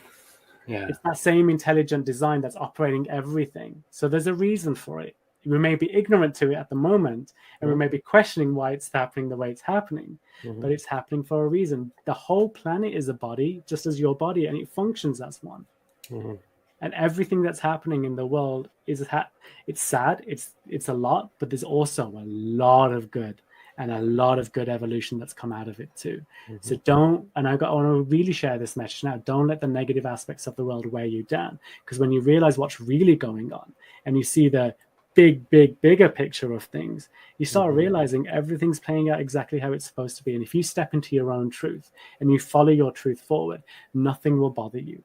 It's that same intelligent design that's operating everything. So there's a reason for it. We may be ignorant to it at the moment, and we may be questioning why it's happening the way it's happening, but it's happening for a reason. The whole planet is a body, just as your body, and it functions as one. And everything that's happening in the world it's sad, it's a lot, but there's also a lot of good, and a lot of good evolution that's come out of it too. So I want to really share this message now. Don't let the negative aspects of the world weigh you down, because when you realize what's really going on and you see the bigger picture of things, you start realizing everything's playing out exactly how it's supposed to be. And if you step into your own truth and you follow your truth forward, nothing will bother you.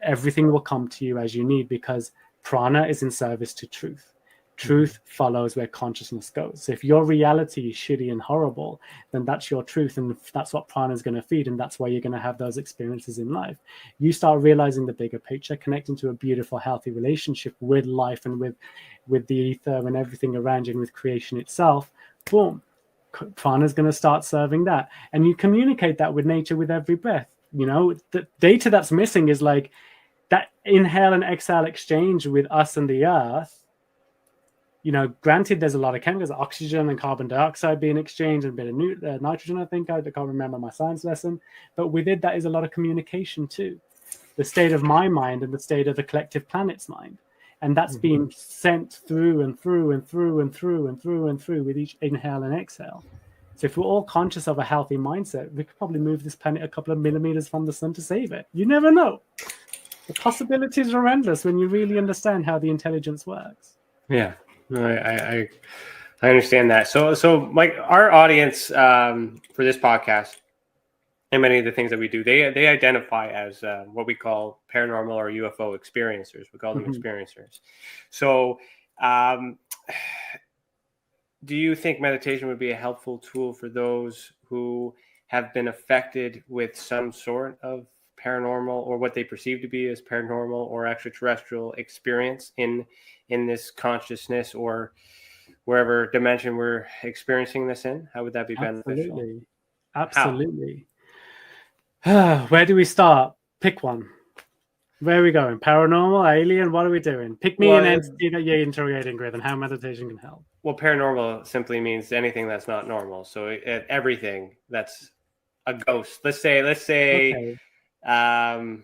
Everything will come to you as you need, because prana is in service to truth. Truth follows where consciousness goes. So if your reality is shitty and horrible, then that's your truth, and that's what prana is going to feed, and that's why you're going to have those experiences in life. You start realizing the bigger picture, connecting to a beautiful, healthy relationship with life and with the ether and everything around you, and with creation itself. Boom, prana is going to start serving that, and you communicate that with nature with every breath. The data that's missing is like that inhale and exhale exchange with us and the earth. Granted, there's a lot of chemicals, oxygen and carbon dioxide being exchanged, and a bit of nitrogen, I think. I can't remember my science lesson. But with it, that is a lot of communication too. The state of my mind and the state of the collective planet's mind. And that's being sent through and through and through and through and through and through with each inhale and exhale. So if we're all conscious of a healthy mindset, we could probably move this planet a couple of millimeters from the sun to save it. You never know. The possibilities are endless when you really understand how the intelligence works. Yeah, no, I understand that. So Mike, our audience for this podcast and many of the things that we do, they identify as what we call paranormal or UFO experiencers. We call them experiencers. So, do you think meditation would be a helpful tool for those who have been affected with some sort of paranormal or what they perceive to be as paranormal or extraterrestrial experience in this consciousness or wherever dimension we're experiencing this in? How would that be beneficial? Absolutely. Where do we start? Pick one. Where are we going? Paranormal, alien? What are we doing? Pick me an entity that you're interrogating with and how meditation can help. Well, paranormal simply means anything that's not normal. So everything that's a ghost. Let's say, Okay.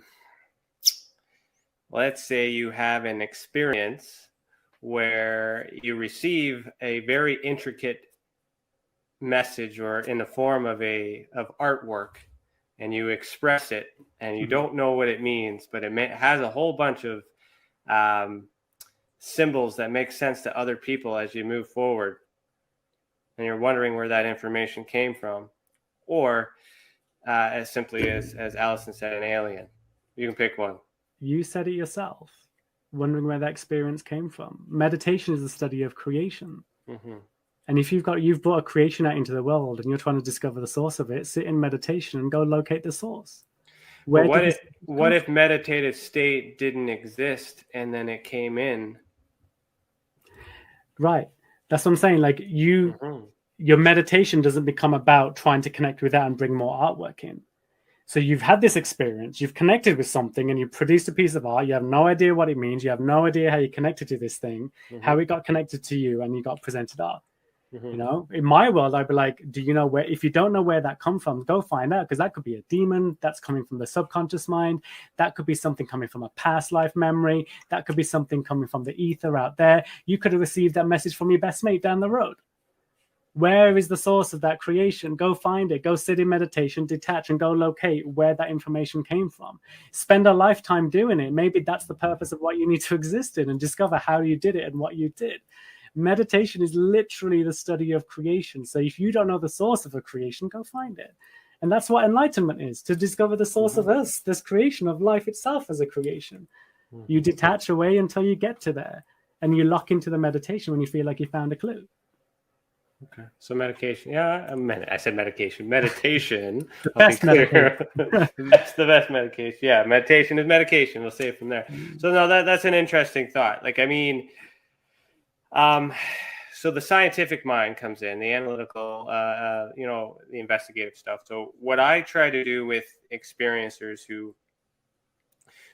let's say you have an experience where you receive a very intricate message or in the form of artwork, and you express it, and you don't know what it means, but it has a whole bunch of symbols that make sense to other people as you move forward, and you're wondering where that information came from, or as simply as Allison said, an alien. You can pick one. You said it yourself, wondering where that experience came from. Meditation is the study of creation. Mm-hmm. And if you've brought a creation out into the world and you're trying to discover the source of it, sit in meditation and go locate the source. What if meditative state didn't exist and then it came in? Right. That's what I'm saying. Like your meditation doesn't become about trying to connect with that and bring more artwork in. So you've had this experience, you've connected with something and you've produced a piece of art. You have no idea what it means. You have no idea how you connected to this thing, how it got connected to you, and you got presented art. You know, in my world, I'd be like, do you know where, if you don't know where that comes from, go find out, because that could be a demon that's coming from the subconscious mind. That could be something coming from a past life memory. That could be something coming from the ether out there. You could have received that message from your best mate down the road. Where is the source of that creation? Go find it. Go sit in meditation, detach, and go locate where that information came from. Spend a lifetime doing it. Maybe that's the purpose of what you need to exist in, and discover how you did it and what you did. Meditation is literally the study of creation. So if you don't know the source of a creation, go find it. And that's what enlightenment is, to discover the source of us, this creation of life itself as a creation. You detach away until you get to there, and you lock into the meditation when you feel like you found a clue. Okay. So medication. Yeah, I said medication. Meditation. The best medication. That's the best medication. Yeah, meditation is medication. We'll say it from there. So no, that's an interesting thought. Like, I mean, so the scientific mind comes in, the analytical, the investigative stuff. So what I try to do with experiencers who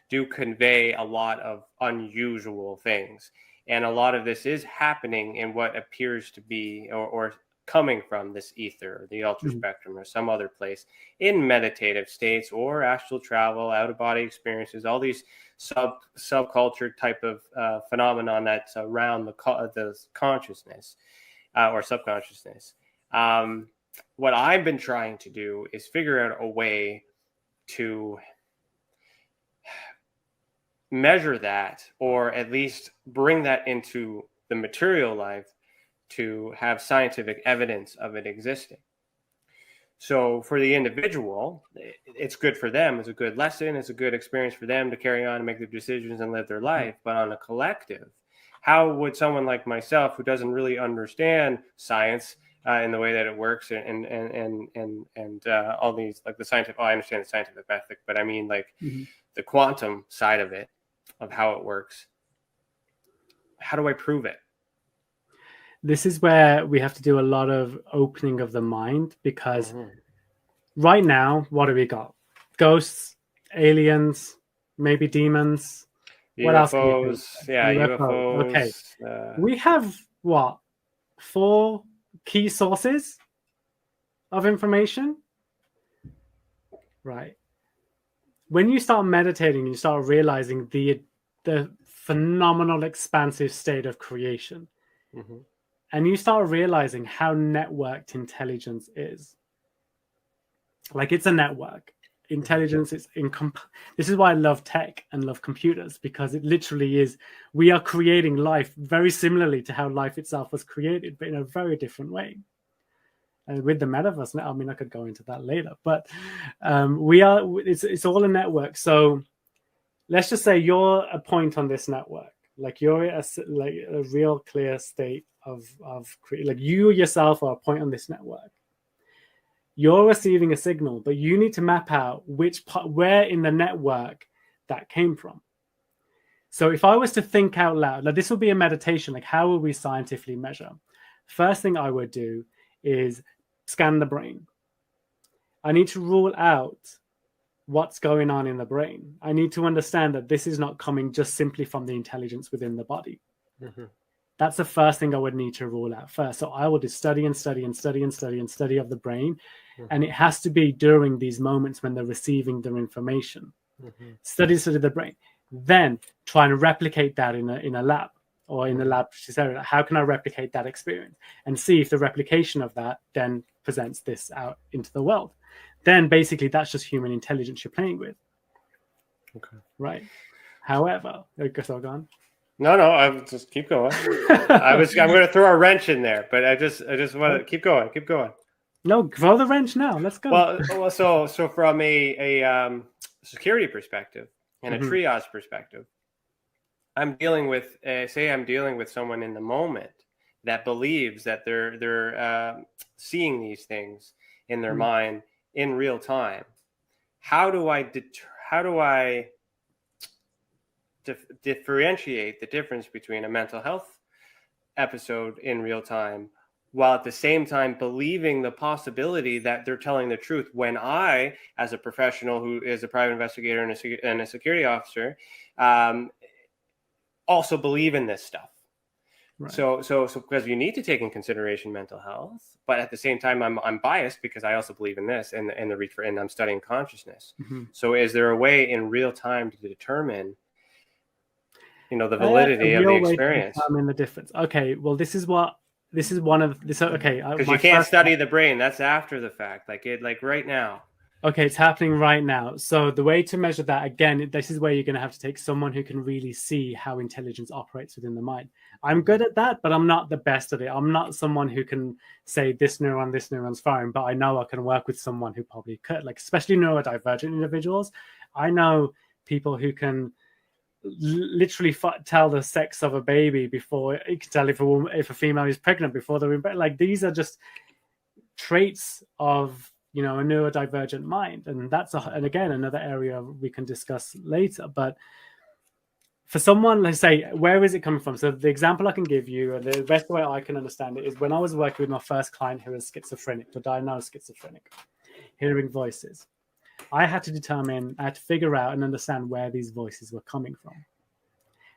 do convey a lot of unusual things, and a lot of this is happening in what appears to be or coming from this ether, the ultra spectrum, or some other place in meditative states or astral travel, out-of-body experiences, all these subculture type of phenomenon that's around the consciousness or subconsciousness. What I've been trying to do is figure out a way to measure that, or at least bring that into the material life to have scientific evidence of it existing. So for the individual, it's good for them. It's a good lesson. It's a good experience for them to carry on and make their decisions and live their life. But on a collective, how would someone like myself, who doesn't really understand science in the way that it works and all these, like the scientific, I understand the scientific method, but I mean like the quantum side of it, of how it works. How do I prove it? This is where we have to do a lot of opening of the mind, because right now, what do we got? Ghosts, aliens, maybe demons. UFOs, what else? UFOs. Okay. We have what? 4 key sources of information? Right. When you start meditating, you start realizing the phenomenal expansive state of creation. and you start realizing how networked intelligence is. Like, it's a network. Intelligence is this is why I love tech and love computers, because it literally is, we are creating life very similarly to how life itself was created, but in a very different way. And with the metaverse now, I mean, I could go into that later, but it's all a network. So let's just say you're a point on this network, like you're like a real clear state of like you yourself are a point on this network. You're receiving a signal, but you need to map out where in the network that came from. So if I was to think out loud, like this will be a meditation, like how will we scientifically measure? First thing I would do is scan the brain. I need to rule out what's going on in the brain. I need to understand that this is not coming just simply from the intelligence within the body. Mm-hmm. That's the first thing I would need to rule out first. So I will do study of the brain. Mm-hmm. And it has to be during these moments when they're receiving their information. Mm-hmm. Study the brain. Then try and replicate that in a lab or in the lab. How can I replicate that experience? And see if the replication of that then presents this out into the world. Then basically that's just human intelligence you're playing with. Okay. Right. However, I guess I've gone. No, I just keep going. I'm going to throw a wrench in there, but I just want to keep going. No, throw the wrench now. Let's go. Well, so from a security perspective and a triage perspective, I'm dealing with someone in the moment that believes that they're seeing these things in their mind in real time. How do I differentiate the difference between a mental health episode in real time while at the same time believing the possibility that they're telling the truth, when I, as a professional who is a private investigator and a security officer, also believe in this stuff? Right. So because you need to take in consideration mental health, but at the same time I'm biased because I also believe in this and I'm studying consciousness. Mm-hmm. So is there a way in real time to determine the validity of the experience? In the difference. Okay, well, this is one of this. Okay, because you can't study the brain. That's after the fact. Like right now. Okay, it's happening right now. So the way to measure that, again, this is where you're going to have to take someone who can really see how intelligence operates within the mind. I'm good at that, but I'm not the best at it. I'm not someone who can say this neuron's firing, but I know I can work with someone who probably could, like especially neurodivergent individuals. I know people who can literally tell the sex of a baby before you can tell if a female is pregnant before they're in bed. Like, these are just traits of a neurodivergent mind, and that's and again another area we can discuss later. But for someone, let's say, where is it coming from? So the example I can give you, and the best way I can understand it, is when I was working with my first client who was schizophrenic, or diagnosed schizophrenic, hearing voices. I had to figure out and understand where these voices were coming from.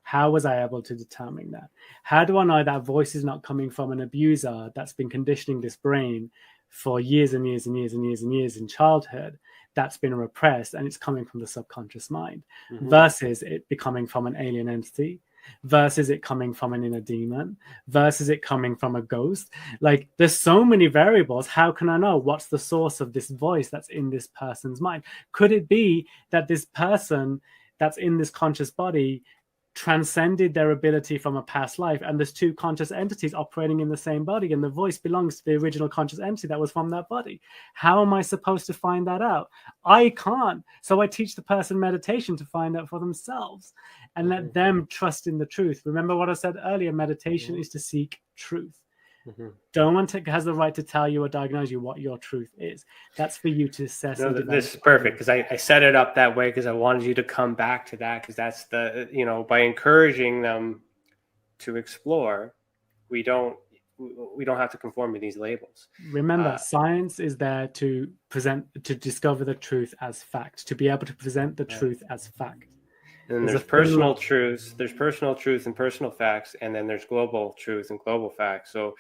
How was I able to determine that? How do I know that voice is not coming from an abuser that's been conditioning this brain for years and years and years and years and years in childhood, that's been repressed, and it's coming from the subconscious mind, versus it becoming from an alien entity, versus it coming from an inner demon, versus it coming from a ghost? Like, there's so many variables. How can I know what's the source of this voice that's in this person's mind? Could it be that this person that's in this conscious body transcended their ability from a past life, and there's two conscious entities operating in the same body, and the voice belongs to the original conscious entity that was from that body? How am I supposed to find that out? I can't. So I teach the person meditation to find out for themselves and let them trust in the truth. Remember what I said earlier, meditation is to seek truth. No one has the right to tell you or diagnose you what your truth is. That's for you to assess. This is perfect, because I set it up that way because I wanted you to come back to that, because that's the, by encouraging them to explore, we don't have to conform to these labels. Remember, science is there to discover the truth as fact, to be able to present the truth as fact. And there's personal truths, there's personal truth and personal facts, and then there's global truth and global facts. So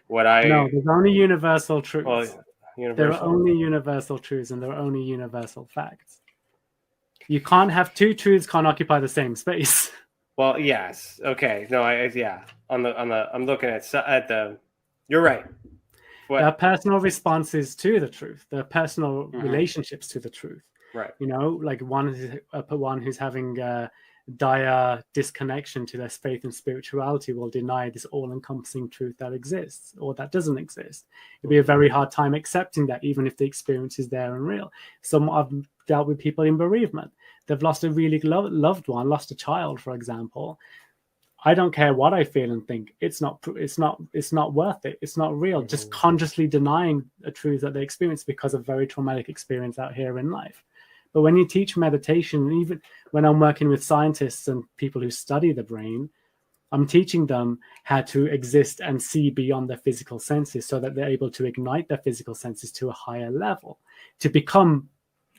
there's only universal truths. Well, there are only universal truths, and there are only universal facts. You can't have two truths can't occupy the same space. Well, yes. Okay. No, yeah. I'm looking at the. You're right. What? There are personal responses to the truth. There are personal Mhm. relationships to the truth. Right. You know, like one who's having a dire disconnection to their faith and spirituality will deny this all-encompassing truth that exists or that doesn't exist. It'd be a very hard time accepting that, even if the experience is there and real. I've dealt with people in bereavement. They've lost a really loved one, lost a child, for example. I don't care what I feel and think. It's not worth it. It's not real. Just consciously denying a truth that they experience because of very traumatic experience out here in life. But when you teach meditation, even when I'm working with scientists and people who study the brain, I'm teaching them how to exist and see beyond their physical senses so that they're able to ignite their physical senses to a higher level, to become,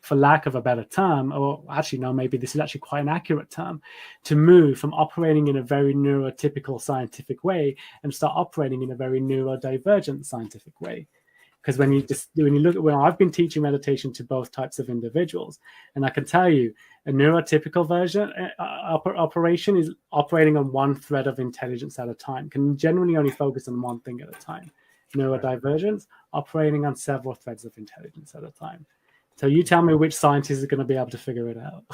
for lack of a better term, or actually, no, maybe this is actually quite an accurate term, to move from operating in a very neurotypical scientific way and start operating in a very neurodivergent scientific way. Because when you look at, I've been teaching meditation to both types of individuals, and I can tell you, a neurotypical version operation is operating on one thread of intelligence at a time, can generally only focus on one thing at a time. Neurodivergence, operating on several threads of intelligence at a time. So you tell me which scientist is going to be able to figure it out.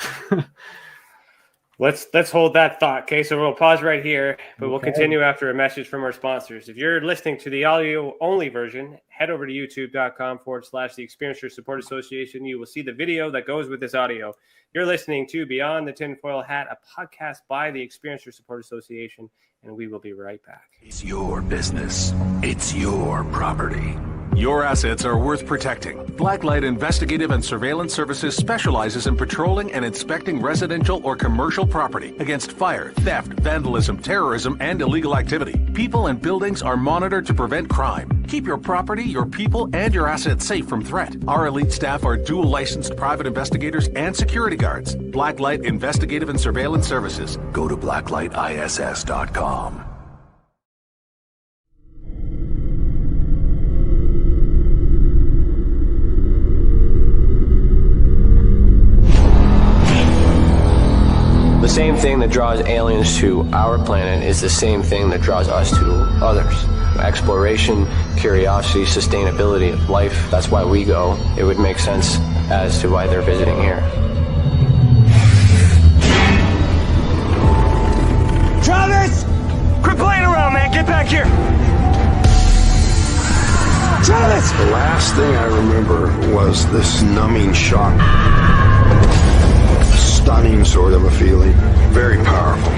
Let's hold that thought. Okay, so we'll pause right here, but we'll Okay. continue after a message from our sponsors. If you're listening to the audio-only version, head over to youtube.com/the Experiencer Support Association. You will see the video that goes with this audio. You're listening to Beyond the Tinfoil Hat, a podcast by the Experiencer Support Association, and we will be right back. It's your business. It's your property. Your assets are worth protecting. Blacklight Investigative and Surveillance Services specializes in patrolling and inspecting residential or commercial property against fire, theft, vandalism, terrorism, and illegal activity. People and buildings are monitored to prevent crime. Keep your property, your people, and your assets safe from threat. Our elite staff are dual licensed private investigators and security guards. Blacklight Investigative and Surveillance Services. Go to blacklightiss.com. The same thing that draws aliens to our planet is the same thing that draws us to others. Exploration, curiosity, sustainability of life. That's why we go. It would make sense as to why they're visiting here. Travis! Quit playing around, man. Get back here. Travis! The last thing I remember was this numbing shock. Stunning sort of a feeling. Very powerful.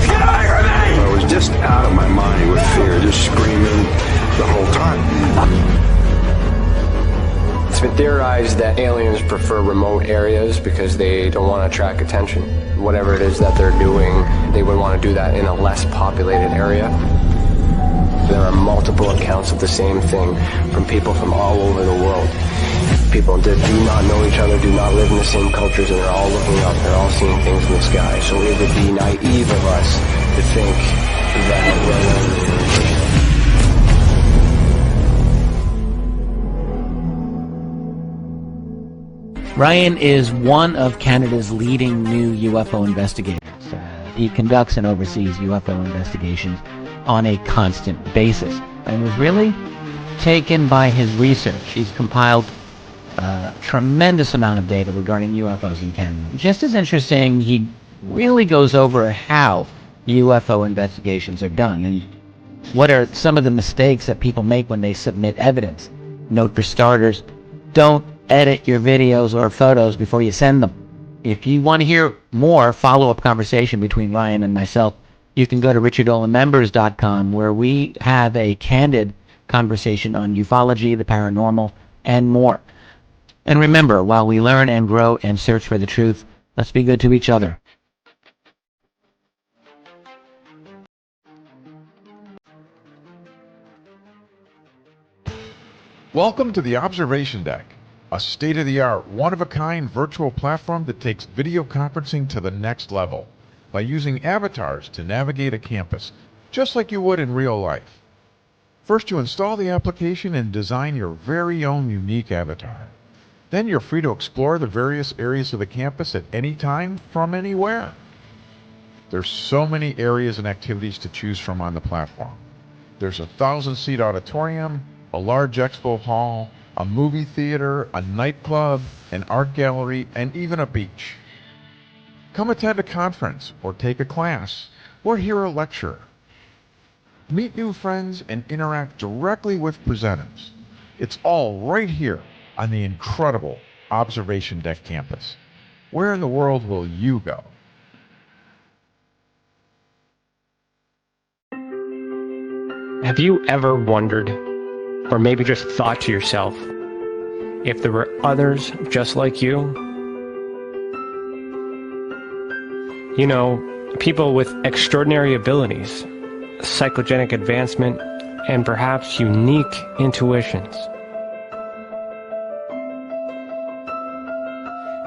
Get away from me! I was just out of my mind with fear, just screaming the whole time. It's been theorized that aliens prefer remote areas because they don't want to attract attention. Whatever it is that they're doing, they would want to do that in a less populated area. There are multiple accounts of the same thing from people from all over the world. People that do not know each other, do not live in the same cultures, and they're all looking up, they're all seeing things in the sky. So it would be naive of us to think that Ryan is one of Canada's leading new UFO investigators. He conducts and oversees UFO investigations on a constant basis and was really taken by his research. He's compiled a tremendous amount of data regarding UFOs in Canada. Just as interesting, he really goes over how UFO investigations are done and what are some of the mistakes that people make when they submit evidence. Note for starters, don't edit your videos or photos before you send them. If you want to hear more follow-up conversation between Ryan and myself, you can go to richardolanmembers.com, where we have a candid conversation on ufology, the paranormal, and more. And remember, while we learn and grow and search for the truth, let's be good to each other. Welcome to the Observation Deck, a state-of-the-art, one-of-a-kind virtual platform that takes video conferencing to the next level by using avatars to navigate a campus, just like you would in real life. First, you install the application and design your very own unique avatar. Then you're free to explore the various areas of the campus at any time from anywhere. There's so many areas and activities to choose from on the platform. There's a 1,000-seat auditorium, a large expo hall, a movie theater, a nightclub, an art gallery, and even a beach. Come attend a conference, or take a class, or hear a lecture. Meet new friends and interact directly with presenters. It's all right here on the incredible Observation Deck campus. Where in the world will you go? Have you ever wondered, or maybe just thought to yourself, if there were others just like you? You know, people with extraordinary abilities, psychogenic advancement, and perhaps unique intuitions.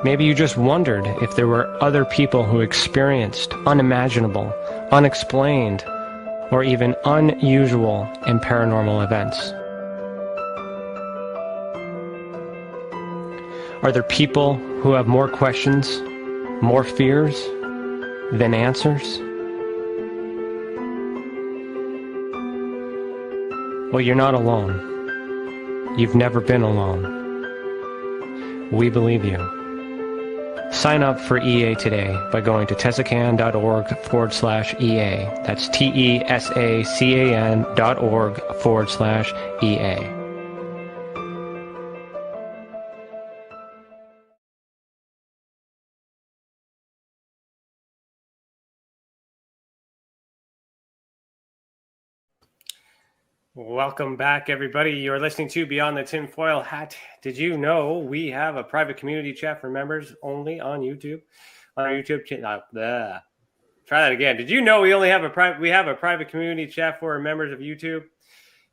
Maybe you just wondered if there were other people who experienced unimaginable, unexplained, or even unusual and paranormal events. Are there people who have more questions, more fears than answers? Well, you're not alone. You've never been alone. We believe you. Sign up for EA today by going to tesacan.org/EA. That's TESACAN.org/EA. Welcome back, everybody. You're listening to Beyond the Tinfoil Hat. Did you know we have a private community chat for members only on YouTube? On our YouTube channel. Try that again. Did you know we have a private community chat for members of YouTube?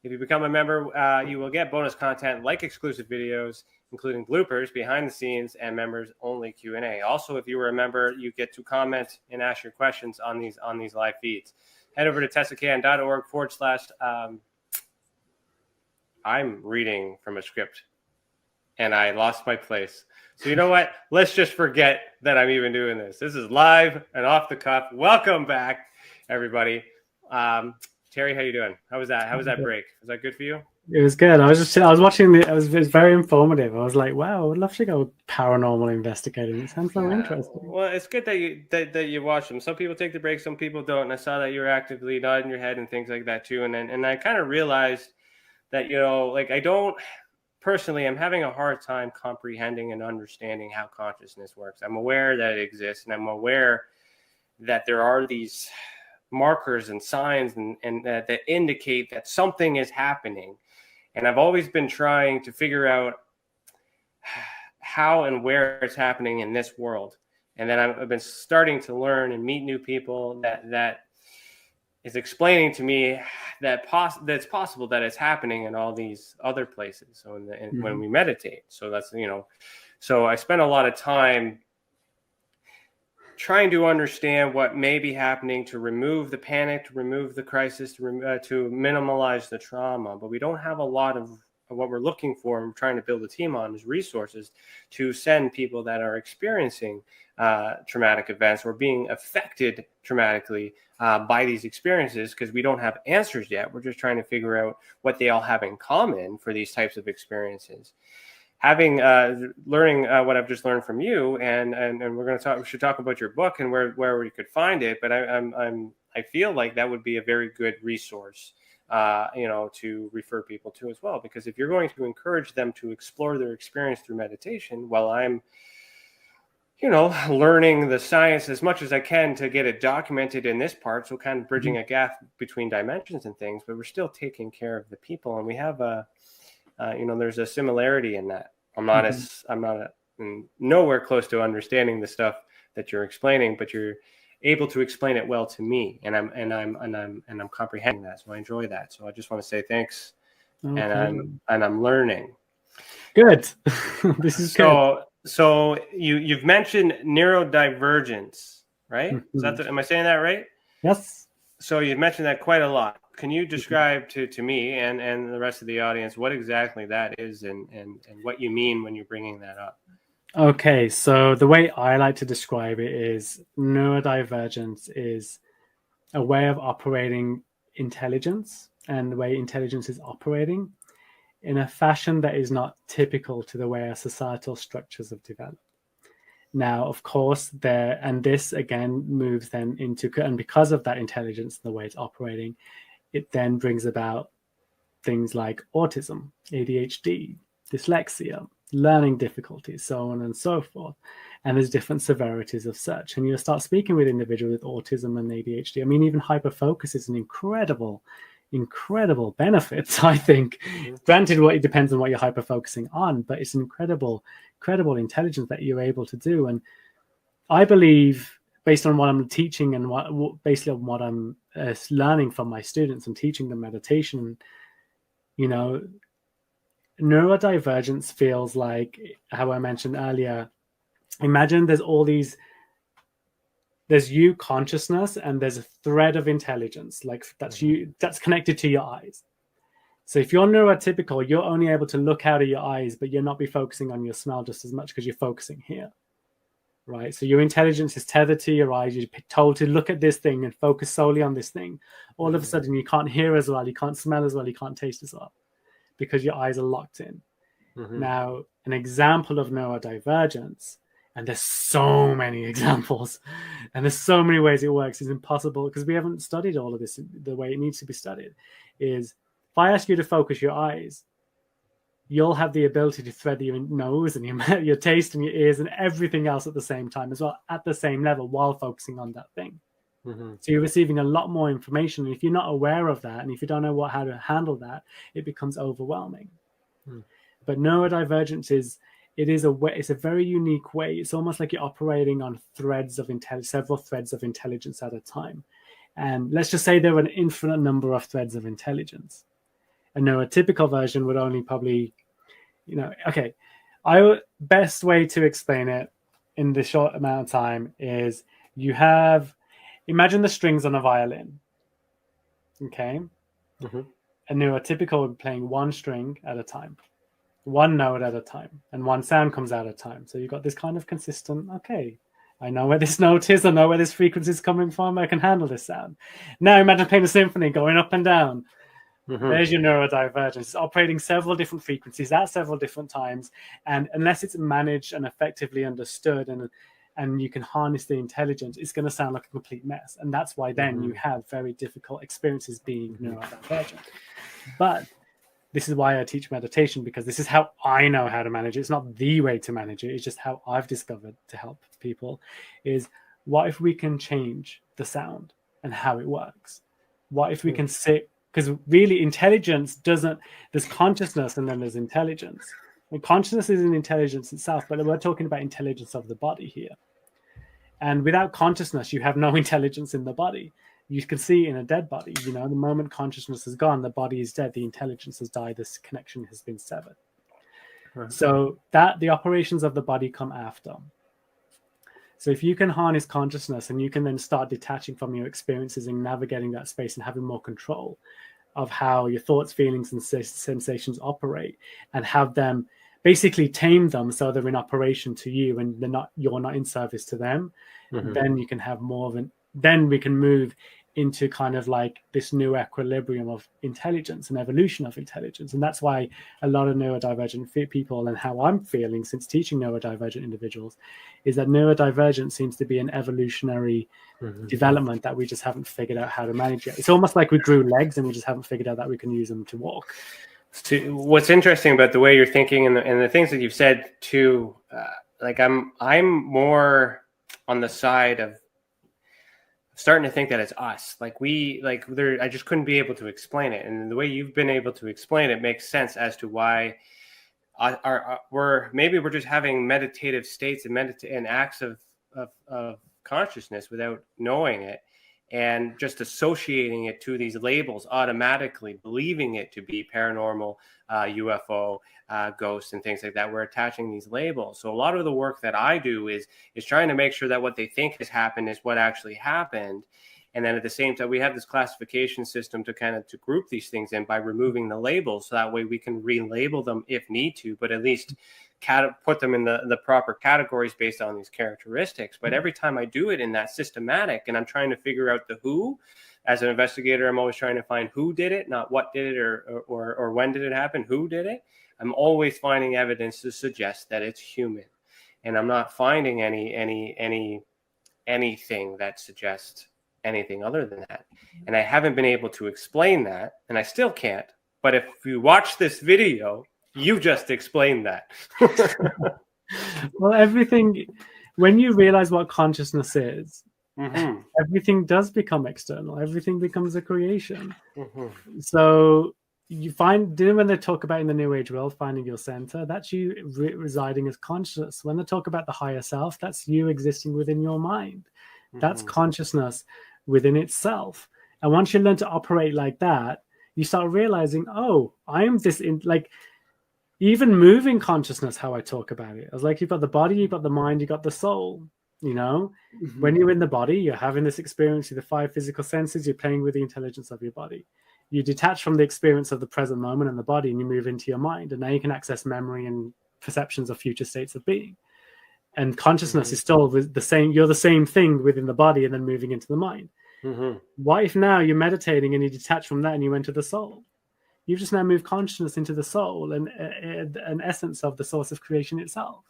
If you become a member, you will get bonus content like exclusive videos, including bloopers, behind the scenes, and members only Q&A. Also, if you were a member, you get to comment and ask your questions on these live feeds. Head over to tesacan.org/ I'm reading from a script and I lost my place. So you know what? Let's just forget that I'm even doing this. This is live and off the cuff. Welcome back, everybody. Terry, how you doing? How was that? How was that break? Was that good for you? It was good. I was watching it was very informative. I was like, wow, I would love to go paranormal investigating. It sounds so interesting. Well, it's good that you watch them. Some people take the break, some people don't. And I saw that you were actively nodding your head and things like that too. And I kind of realized that, you know, like I'm having a hard time comprehending and understanding how consciousness works. I'm aware that it exists, and I'm aware that there are these markers and signs and that indicate that something is happening. And I've always been trying to figure out how and where it's happening in this world. And then I've been starting to learn and meet new people that is explaining to me that it's possible that it's happening in all these other places. So when we meditate, so that's, you know, so I spent a lot of time trying to understand what may be happening to remove the panic, to remove the crisis, to minimize the trauma. But we don't have a lot of what we're looking for and trying to build a team on is resources to send people that are experiencing traumatic events or being affected traumatically by these experiences, because we don't have answers yet. We're just trying to figure out what they all have in common for these types of experiences. Having learning what I've just learned from you, and we should talk about your book and where we could find it. But I feel like that would be a very good resource, to refer people to as well. Because if you're going to encourage them to explore their experience through meditation, while I'm learning the science as much as I can to get it documented in this part, so kind of bridging a gap between dimensions and things, but we're still taking care of the people, and we have there's a similarity in that. I'm not nowhere close to understanding the stuff that you're explaining, but you're able to explain it well to me, and I'm comprehending that. So I enjoy that. So I just want to say thanks, and I'm learning. Good. This is good. So you've mentioned neurodivergence, right? Is that am I saying that right? Yes. So you've mentioned that quite a lot. Can you describe to me and the rest of the audience what exactly that is and what you mean when you're bringing that up? Okay, so the way I like to describe it is neurodivergence is a way of operating intelligence and the way intelligence is operating in a fashion that is not typical to the way our societal structures have developed. Now, of course, this again moves then into, and because of that intelligence, the way it's operating, it then brings about things like autism, ADHD, dyslexia, learning difficulties, so on and so forth. And there's different severities of such. And you'll start speaking with individuals with autism and ADHD. I mean, even hyperfocus is an incredible benefit, I think. Granted, it depends on what you're hyperfocusing on, but it's an incredible intelligence that you're able to do. And I believe, based on what I'm teaching and basically on what I'm learning from my students and teaching them meditation, you know, neurodivergence feels like how I mentioned earlier. Imagine there's you consciousness and there's a thread of intelligence, like that's connected to your eyes. So if you're neurotypical, you're only able to look out of your eyes, but you'll not be focusing on your smell just as much because you're focusing here, right? So your intelligence is tethered to your eyes. You're told to look at this thing and focus solely on this thing. All of a sudden, you can't hear as well, you can't smell as well, you can't taste as well, because your eyes are locked in. Now, an example of neurodivergence, and there's so many examples, and there's so many ways it works, it's impossible because we haven't studied all of this the way it needs to be studied, is if I ask you to focus your eyes, you'll have the ability to thread your nose and your taste and your ears and everything else at the same time as well, at the same level, while focusing on that thing. So you're receiving a lot more information. And if you're not aware of that, and if you don't know how to handle that, it becomes overwhelming. But neurodivergence it's a very unique way. It's almost like you're operating on several threads of intelligence at a time. And let's just say there are an infinite number of threads of intelligence. A neurotypical version would only probably, best way to explain it in the short amount of time is imagine the strings on a violin. Okay. A neurotypical would be playing one string at a time, one note at a time, and one sound comes out at a time. So you've got this kind of consistent, okay, I know where this note is, I know where this frequency is coming from, I can handle this sound. Now imagine playing a symphony going up and down. There's your neurodivergence. It's operating several different frequencies at several different times. And unless it's managed and effectively understood and you can harness the intelligence, it's going to sound like a complete mess. And that's why then you have very difficult experiences being neurodivergent. But this is why I teach meditation, because this is how I know how to manage it. It's not the way to manage it. It's just how I've discovered to help people is, what if we can change the sound and how it works? What if we can sit, because really intelligence there's consciousness and then there's intelligence. And consciousness is an intelligence itself, but we're talking about intelligence of the body here. And without consciousness, you have no intelligence in the body. You can see in a dead body, the moment consciousness is gone, the body is dead, the intelligence has died, this connection has been severed. Right. So the operations of the body come after. So if you can harness consciousness and you can then start detaching from your experiences and navigating that space and having more control of how your thoughts, feelings, and sensations operate, and have them basically tame them so they're in operation to you and you're not in service to them, then you can have more of then we can move into kind of like this new equilibrium of intelligence and evolution of intelligence. And that's why a lot of neurodivergent people, and how I'm feeling since teaching neurodivergent individuals, is that neurodivergence seems to be an evolutionary development that we just haven't figured out how to manage yet. It's almost like we grew legs and we just haven't figured out that we can use them to walk. What's interesting about the way you're thinking and the things that you've said too, I'm more on the side of starting to think that it's us. I just couldn't be able to explain it. And the way you've been able to explain it makes sense as to why we're just having meditative states and acts of consciousness without knowing it, and just associating it to these labels automatically, believing it to be paranormal, UFO, ghosts, and things like that. We're attaching these labels. So a lot of the work that I do is trying to make sure that what they think has happened is what actually happened. And then at the same time, we have this classification system to group these things in by removing the labels. So that way we can relabel them if need to, but at least put them in the proper categories based on these characteristics. But every time I do it in that systematic, and I'm trying to figure out the who, as an investigator, I'm always trying to find who did it, not what did it, or when did it happen, who did it. I'm always finding evidence to suggest that it's human, and I'm not finding anything that suggests anything other than that. And I haven't been able to explain that, and I still can't. But if you watch this video, you just explained that. Well, everything, when you realize what consciousness is, everything does become external. Everything becomes a creation. So you find, when they talk about in the New Age world, finding your center, that's you residing as consciousness. When they talk about the higher self, that's you existing within your mind. That's consciousness within itself. And once you learn to operate like that, you start realizing, oh, I am this, even moving consciousness, how I talk about it. I was like, you've got the body, you've got the mind, you've got the soul. You know, when you're in the body, you're having this experience with the 5 physical senses, you're playing with the intelligence of your body. You detach from the experience of the present moment and the body, and you move into your mind. And now you can access memory and perceptions of future states of being. And consciousness is still the same. You're the same thing within the body and then moving into the mind. What if now you're meditating and you detach from that and you enter the soul? You've just now moved consciousness into the soul and an essence of the source of creation itself.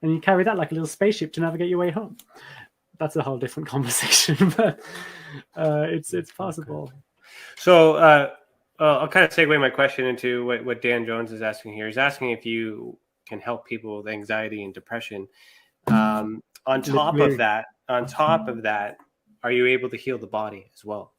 And you carry that like a little spaceship to navigate your way home. That's a whole different conversation, but it's possible. Okay. So I'll kind of segue my question into what Dan Jones is asking here. He's asking if you can help people with anxiety and depression. On top of that, are you able to heal the body as well?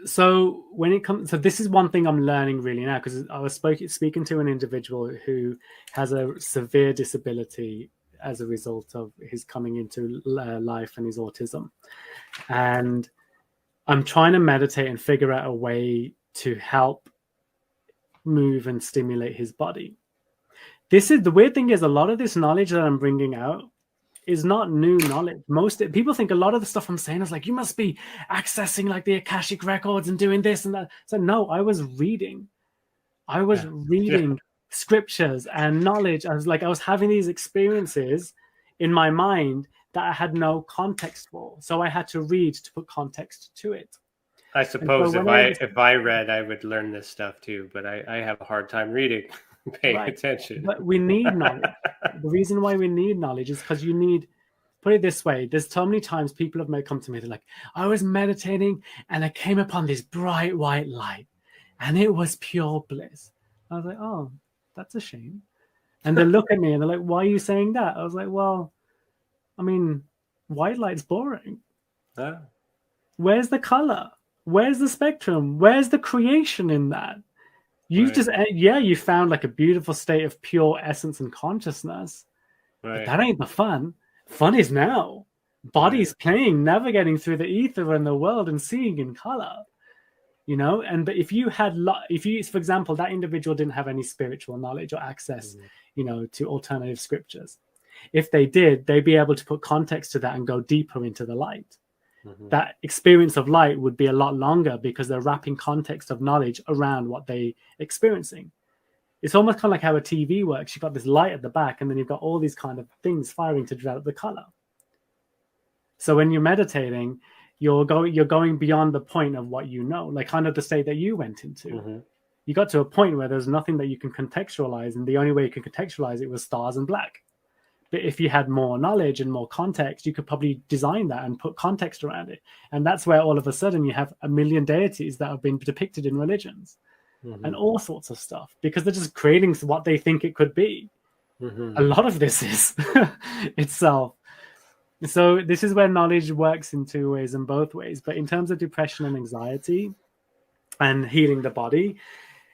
So when it comes, so this is one thing I'm learning really now, because I was speaking to an individual who has a severe disability as a result of his coming into life and his autism. And I'm trying to meditate and figure out a way to help move and stimulate his body. This is the weird thing, is a lot of this knowledge that I'm bringing out is not new knowledge. Most people think a lot of the stuff I'm saying is like, you must be accessing like the Akashic records and doing this and that. So no, I was reading scriptures and knowledge. I was having these experiences in my mind that I had no context for. So I had to read to put context to it. I suppose if I read, I would learn this stuff too, but I have a hard time reading, paying attention. But we need knowledge. The reason why we need knowledge is because you need, put it this way, there's so many times people have come to me, they're like, I was meditating and I came upon this bright white light and it was pure bliss. I was like, oh, that's a shame. And they look at me and they're like, why are you saying that? I was like, well, I mean, white light's boring. Where's the color? Where's the spectrum? Where's the creation in that? You've just, you found like a beautiful state of pure essence and consciousness. But that ain't the fun. Fun is now. Body's playing, navigating through the ether and the world and seeing in color. You know, but if you had, for example, that individual didn't have any spiritual knowledge or access, you know, to alternative scriptures. If they did, they'd be able to put context to that and go deeper into the light. That experience of light would be a lot longer because they're wrapping context of knowledge around what they're experiencing. It's almost kind of like how a TV works. You've got this light at the back and then you've got all these kind of things firing to develop the color. So when you're meditating, you're going beyond the point of what you know, like kind of the state that you went into. You got to a point where there's nothing that you can contextualize, and the only way you can contextualize it was stars and black. But if you had more knowledge and more context, you could probably design that and put context around it. And that's where all of a sudden you have a million deities that have been depicted in religions and all sorts of stuff, because they're just creating what they think it could be. A lot of this is itself. So this is where knowledge works in two ways and both ways. But in terms of depression and anxiety and healing the body,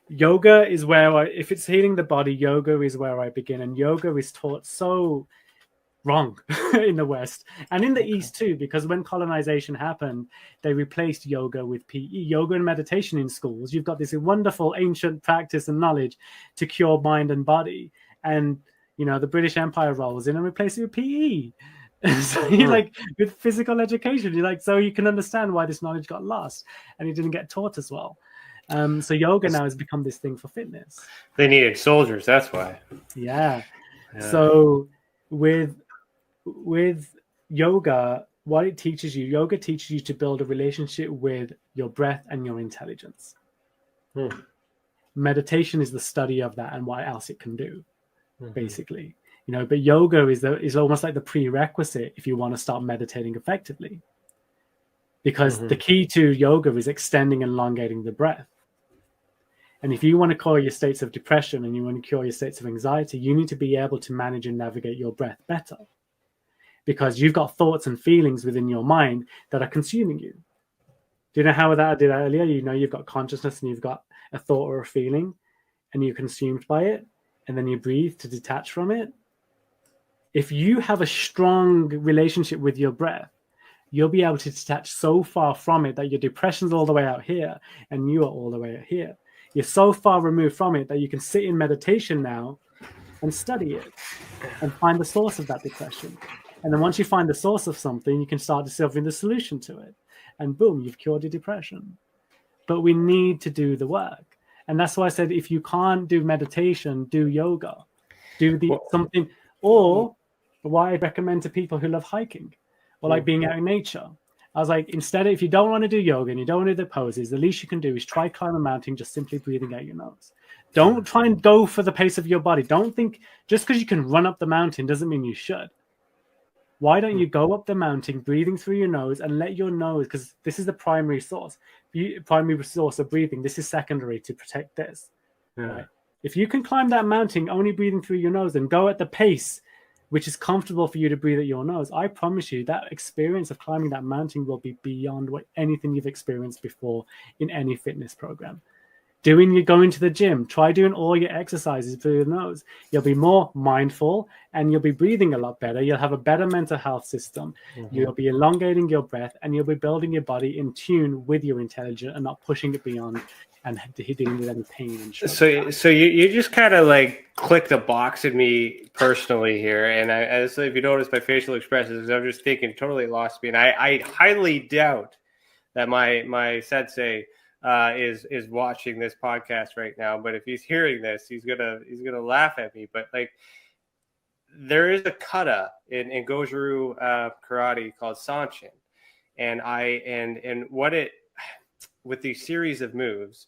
yoga is where if it's healing the body, yoga is where I begin. And yoga is taught so wrong in the West and in the East too, because when colonization happened, they replaced yoga with PE. Yoga and meditation in schools. You've got this wonderful ancient practice and knowledge to cure mind and body. And, you know, the British Empire rolls in and replaces it with PE. So you're like, with physical education, you're like, so you can understand why this knowledge got lost and it didn't get taught as well. So yoga now has become this thing for fitness. They needed soldiers. That's why. Yeah. So with yoga, what it teaches you, yoga teaches you to build a relationship with your breath and your intelligence. Meditation is the study of that and what else it can do, basically. But yoga is almost like the prerequisite if you want to start meditating effectively. Because the key to yoga is extending and elongating the breath. And if you want to cure your states of depression and you want to cure your states of anxiety, you need to be able to manage and navigate your breath better. Because you've got thoughts and feelings within your mind that are consuming you. Do you know how that I did earlier? You've got consciousness and you've got a thought or a feeling and you're consumed by it. And then you breathe to detach from it. If you have a strong relationship with your breath, you'll be able to detach so far from it that your depression's all the way out here and you are all the way out here. You're so far removed from it that you can sit in meditation now and study it and find the source of that depression. And then once you find the source of something, you can start discovering the solution to it. And boom, you've cured your depression. But we need to do the work. And that's why I said, if you can't do meditation, do yoga. Do something. Or what I recommend to people who love hiking or like being out in nature. I was like, instead, if you don't want to do yoga and you don't want to do the poses, the least you can do is try climb a mountain just simply breathing out your nose. Don't try and go for the pace of your body. Don't think just because you can run up the mountain doesn't mean you should. Why don't you go up the mountain breathing through your nose and let your nose, because this is the primary source of breathing. This is secondary to protect this. Right? If you can climb that mountain only breathing through your nose and go at the pace which is comfortable for you to breathe at your nose, I promise you that experience of climbing that mountain will be beyond anything you've experienced before in any fitness program. Going to the gym, try doing all your exercises through your nose. You'll be more mindful and you'll be breathing a lot better. You'll have a better mental health system. You'll be elongating your breath and you'll be building your body in tune with your intelligence and not pushing it beyond and dealing with any pain and struggle. So you just kind of like clicked a box in me personally here. And if you notice my facial expressions, I'm just thinking totally lost me. And I highly doubt that my sensei is watching this podcast right now, but if he's hearing this, he's gonna laugh at me. But like, there is a kata in Goju karate called sanchin, and what it with these series of moves,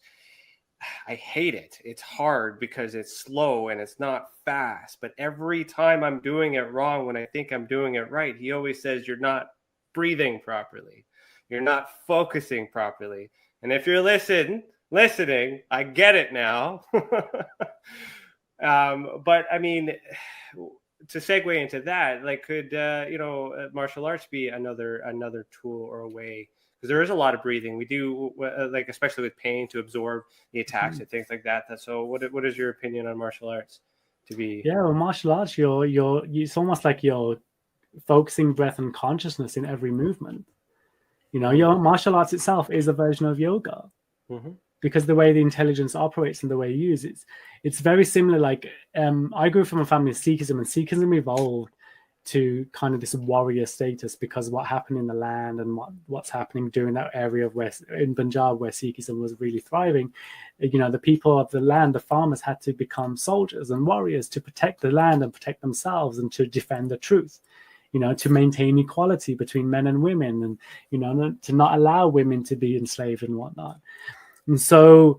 I hate it. It's hard because it's slow and it's not fast. But every time I'm doing it wrong when I think I'm doing it right, he always says you're not breathing properly, you're not focusing properly. And if you're listening, I get it now. But I mean, to segue into that, like, could martial arts be another tool or a way? Because there is a lot of breathing. We do like, especially with pain, to absorb the attacks and things like that. So, what is your opinion on martial arts? Well, martial arts, it's almost like you're focusing breath and consciousness in every movement. Your martial arts itself is a version of yoga because the way the intelligence operates and the way you use it, it's very similar. Like, I grew from a family of Sikhism, and Sikhism evolved to kind of this warrior status because what happened in the land and what's happening during that area in Punjab where Sikhism was really thriving. The people of the land, the farmers, had to become soldiers and warriors to protect the land and protect themselves and to defend the truth. To maintain equality between men and women and, to not allow women to be enslaved and whatnot. And so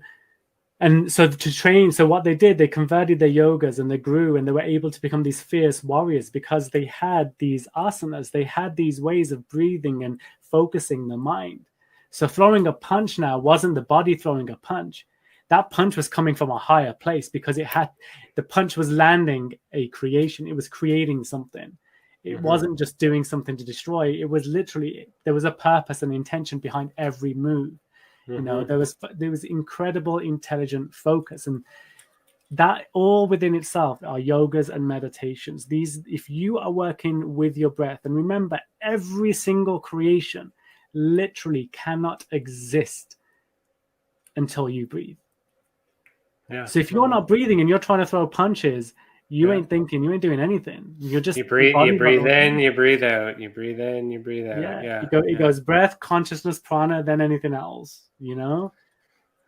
to train, so what they did, they converted their yogas and they grew and they were able to become these fierce warriors because they had these asanas, they had these ways of breathing and focusing the mind. So throwing a punch now wasn't the body throwing a punch. That punch was coming from a higher place because the punch was landing a creation. It was creating something. It wasn't just doing something to destroy. It was literally, there was a purpose and intention behind every move. There was incredible intelligent focus, and that all within itself are yogas and meditations. These, if you are working with your breath, and remember, every single creation literally cannot exist until you breathe. So if you're not breathing and you're trying to throw punches, you ain't thinking, you ain't doing anything. You're just, you breathe in, you breathe out, you breathe in, you breathe out. It goes breath, consciousness, prana, then anything else,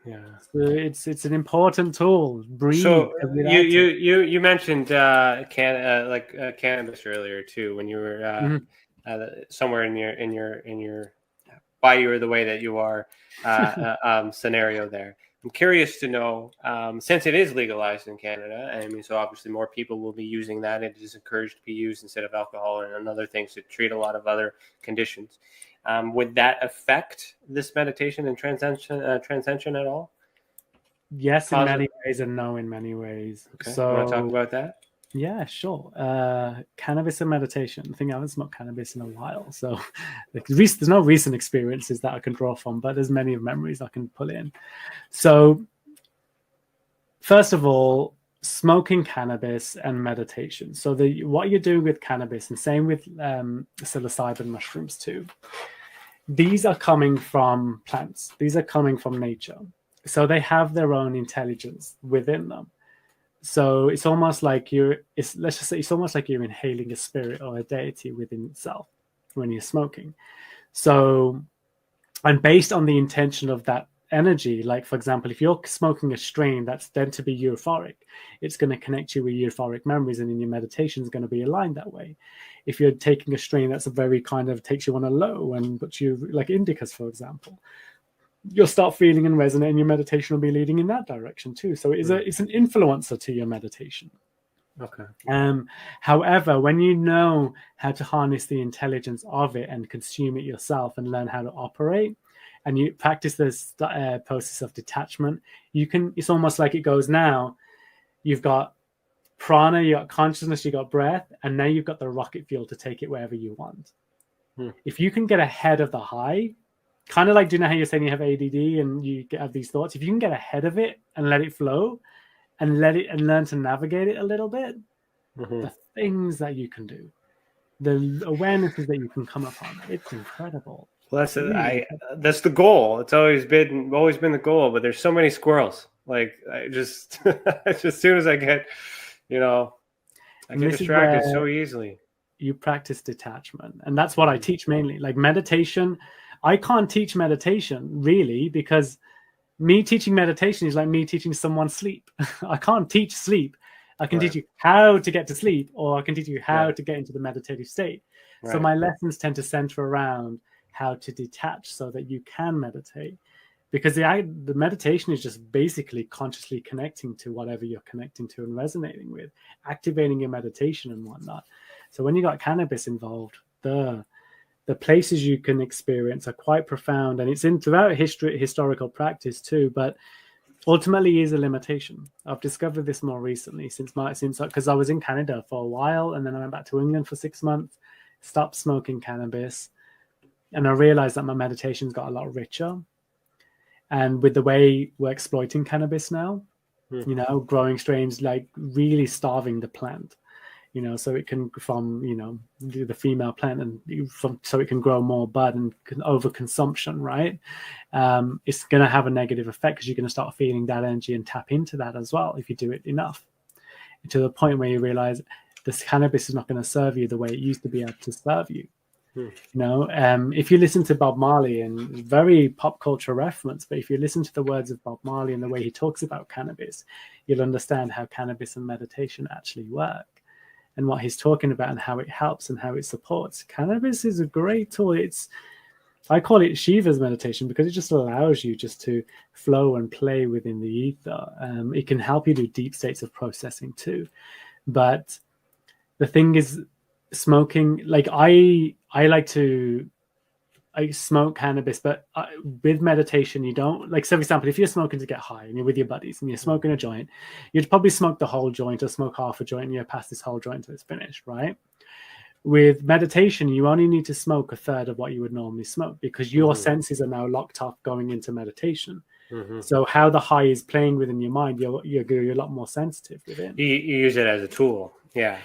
Yeah. So it's an important tool. Breathe. So you mentioned cannabis earlier too, when you were somewhere in your why you are the way that you are scenario there. I'm curious to know, since it is legalized in Canada, I mean, so obviously more people will be using that. It is encouraged to be used instead of alcohol and other things to treat a lot of other conditions. Would that affect this meditation and transcension at all? Yes, in many ways, and no in many ways. Okay. So, you want to talk about that? Yeah, sure. Cannabis and meditation. I think I haven't smoked cannabis in a while, so there's no recent experiences that I can draw from, but there's many memories I can pull in. So, first of all, smoking cannabis and meditation. So, what you're doing with cannabis, and same with psilocybin mushrooms too. These are coming from plants. These are coming from nature. So they have their own intelligence within them. So it's almost like let's just say it's almost like you're inhaling a spirit or a deity within itself when you're smoking. So, and based on the intention of that energy, like for example, if you're smoking a strain that's then to be euphoric, it's going to connect you with euphoric memories, and in your meditation is going to be aligned that way. If you're taking a strain that's a very kind of takes you on a low and but you like indicas, for example, you'll start feeling and resonate, and your meditation will be leading in that direction too. So it's an influencer to your meditation. Okay. However, when you know how to harness the intelligence of it and consume it yourself and learn how to operate, and you practice this process of detachment, it's almost like it goes now. You've got prana, you got consciousness, you got breath, and now you've got the rocket fuel to take it wherever you want. If you can get ahead of the high, kind of like, do you know how you're saying you have ADD and you have these thoughts? If you can get ahead of it and let it flow and learn to navigate it a little bit, the things that you can do, the awarenesses that you can come upon, it's incredible. Well, that's the goal. It's always been the goal, but there's so many squirrels. Like I just as soon as I get, I get distracted so easily. You practice detachment, and that's what I teach mainly. Like meditation, I can't teach meditation really, because me teaching meditation is like me teaching someone sleep. I can't teach sleep. I can teach you how to get to sleep, or I can teach you how to get into the meditative state. So my lessons tend to center around how to detach so that you can meditate, because the meditation is just basically consciously connecting to whatever you're connecting to and resonating with, activating your meditation and whatnot. So when you got cannabis involved, the places you can experience are quite profound, and it's throughout historical practice too, but ultimately is a limitation. I've discovered this more recently since because I was in Canada for a while, and then I went back to England for 6 months, stopped smoking cannabis, and I realized that my meditation's got a lot richer. And with the way we're exploiting cannabis now, growing strains, like really starving the plant, so it can from the female plant and so it can grow more bud and overconsumption, right? It's going to have a negative effect, because you're going to start feeling that energy and tap into that as well if you do it enough, to the point where you realize this cannabis is not going to serve you the way it used to be able to serve you. If you listen to Bob Marley, and very pop culture reference, but if you listen to the words of Bob Marley and the way he talks about cannabis, you'll understand how cannabis and meditation actually work, and what he's talking about, and how it helps and how it supports. Cannabis is a great tool. I call it Shiva's meditation, because it just allows you just to flow and play within the ether. It can help you do deep states of processing too. But the thing is, smoking, like I smoke cannabis, but with meditation, you don't, like, so for example, if you're smoking to get high and you're with your buddies and you're smoking a joint, you'd probably smoke the whole joint or smoke half a joint, and you're past this whole joint until it's finished, right? With meditation, you only need to smoke a third of what you would normally smoke, because your senses are now locked off going into meditation. So how the high is playing within your mind, you're a lot more sensitive within. You use it as a tool. Yeah.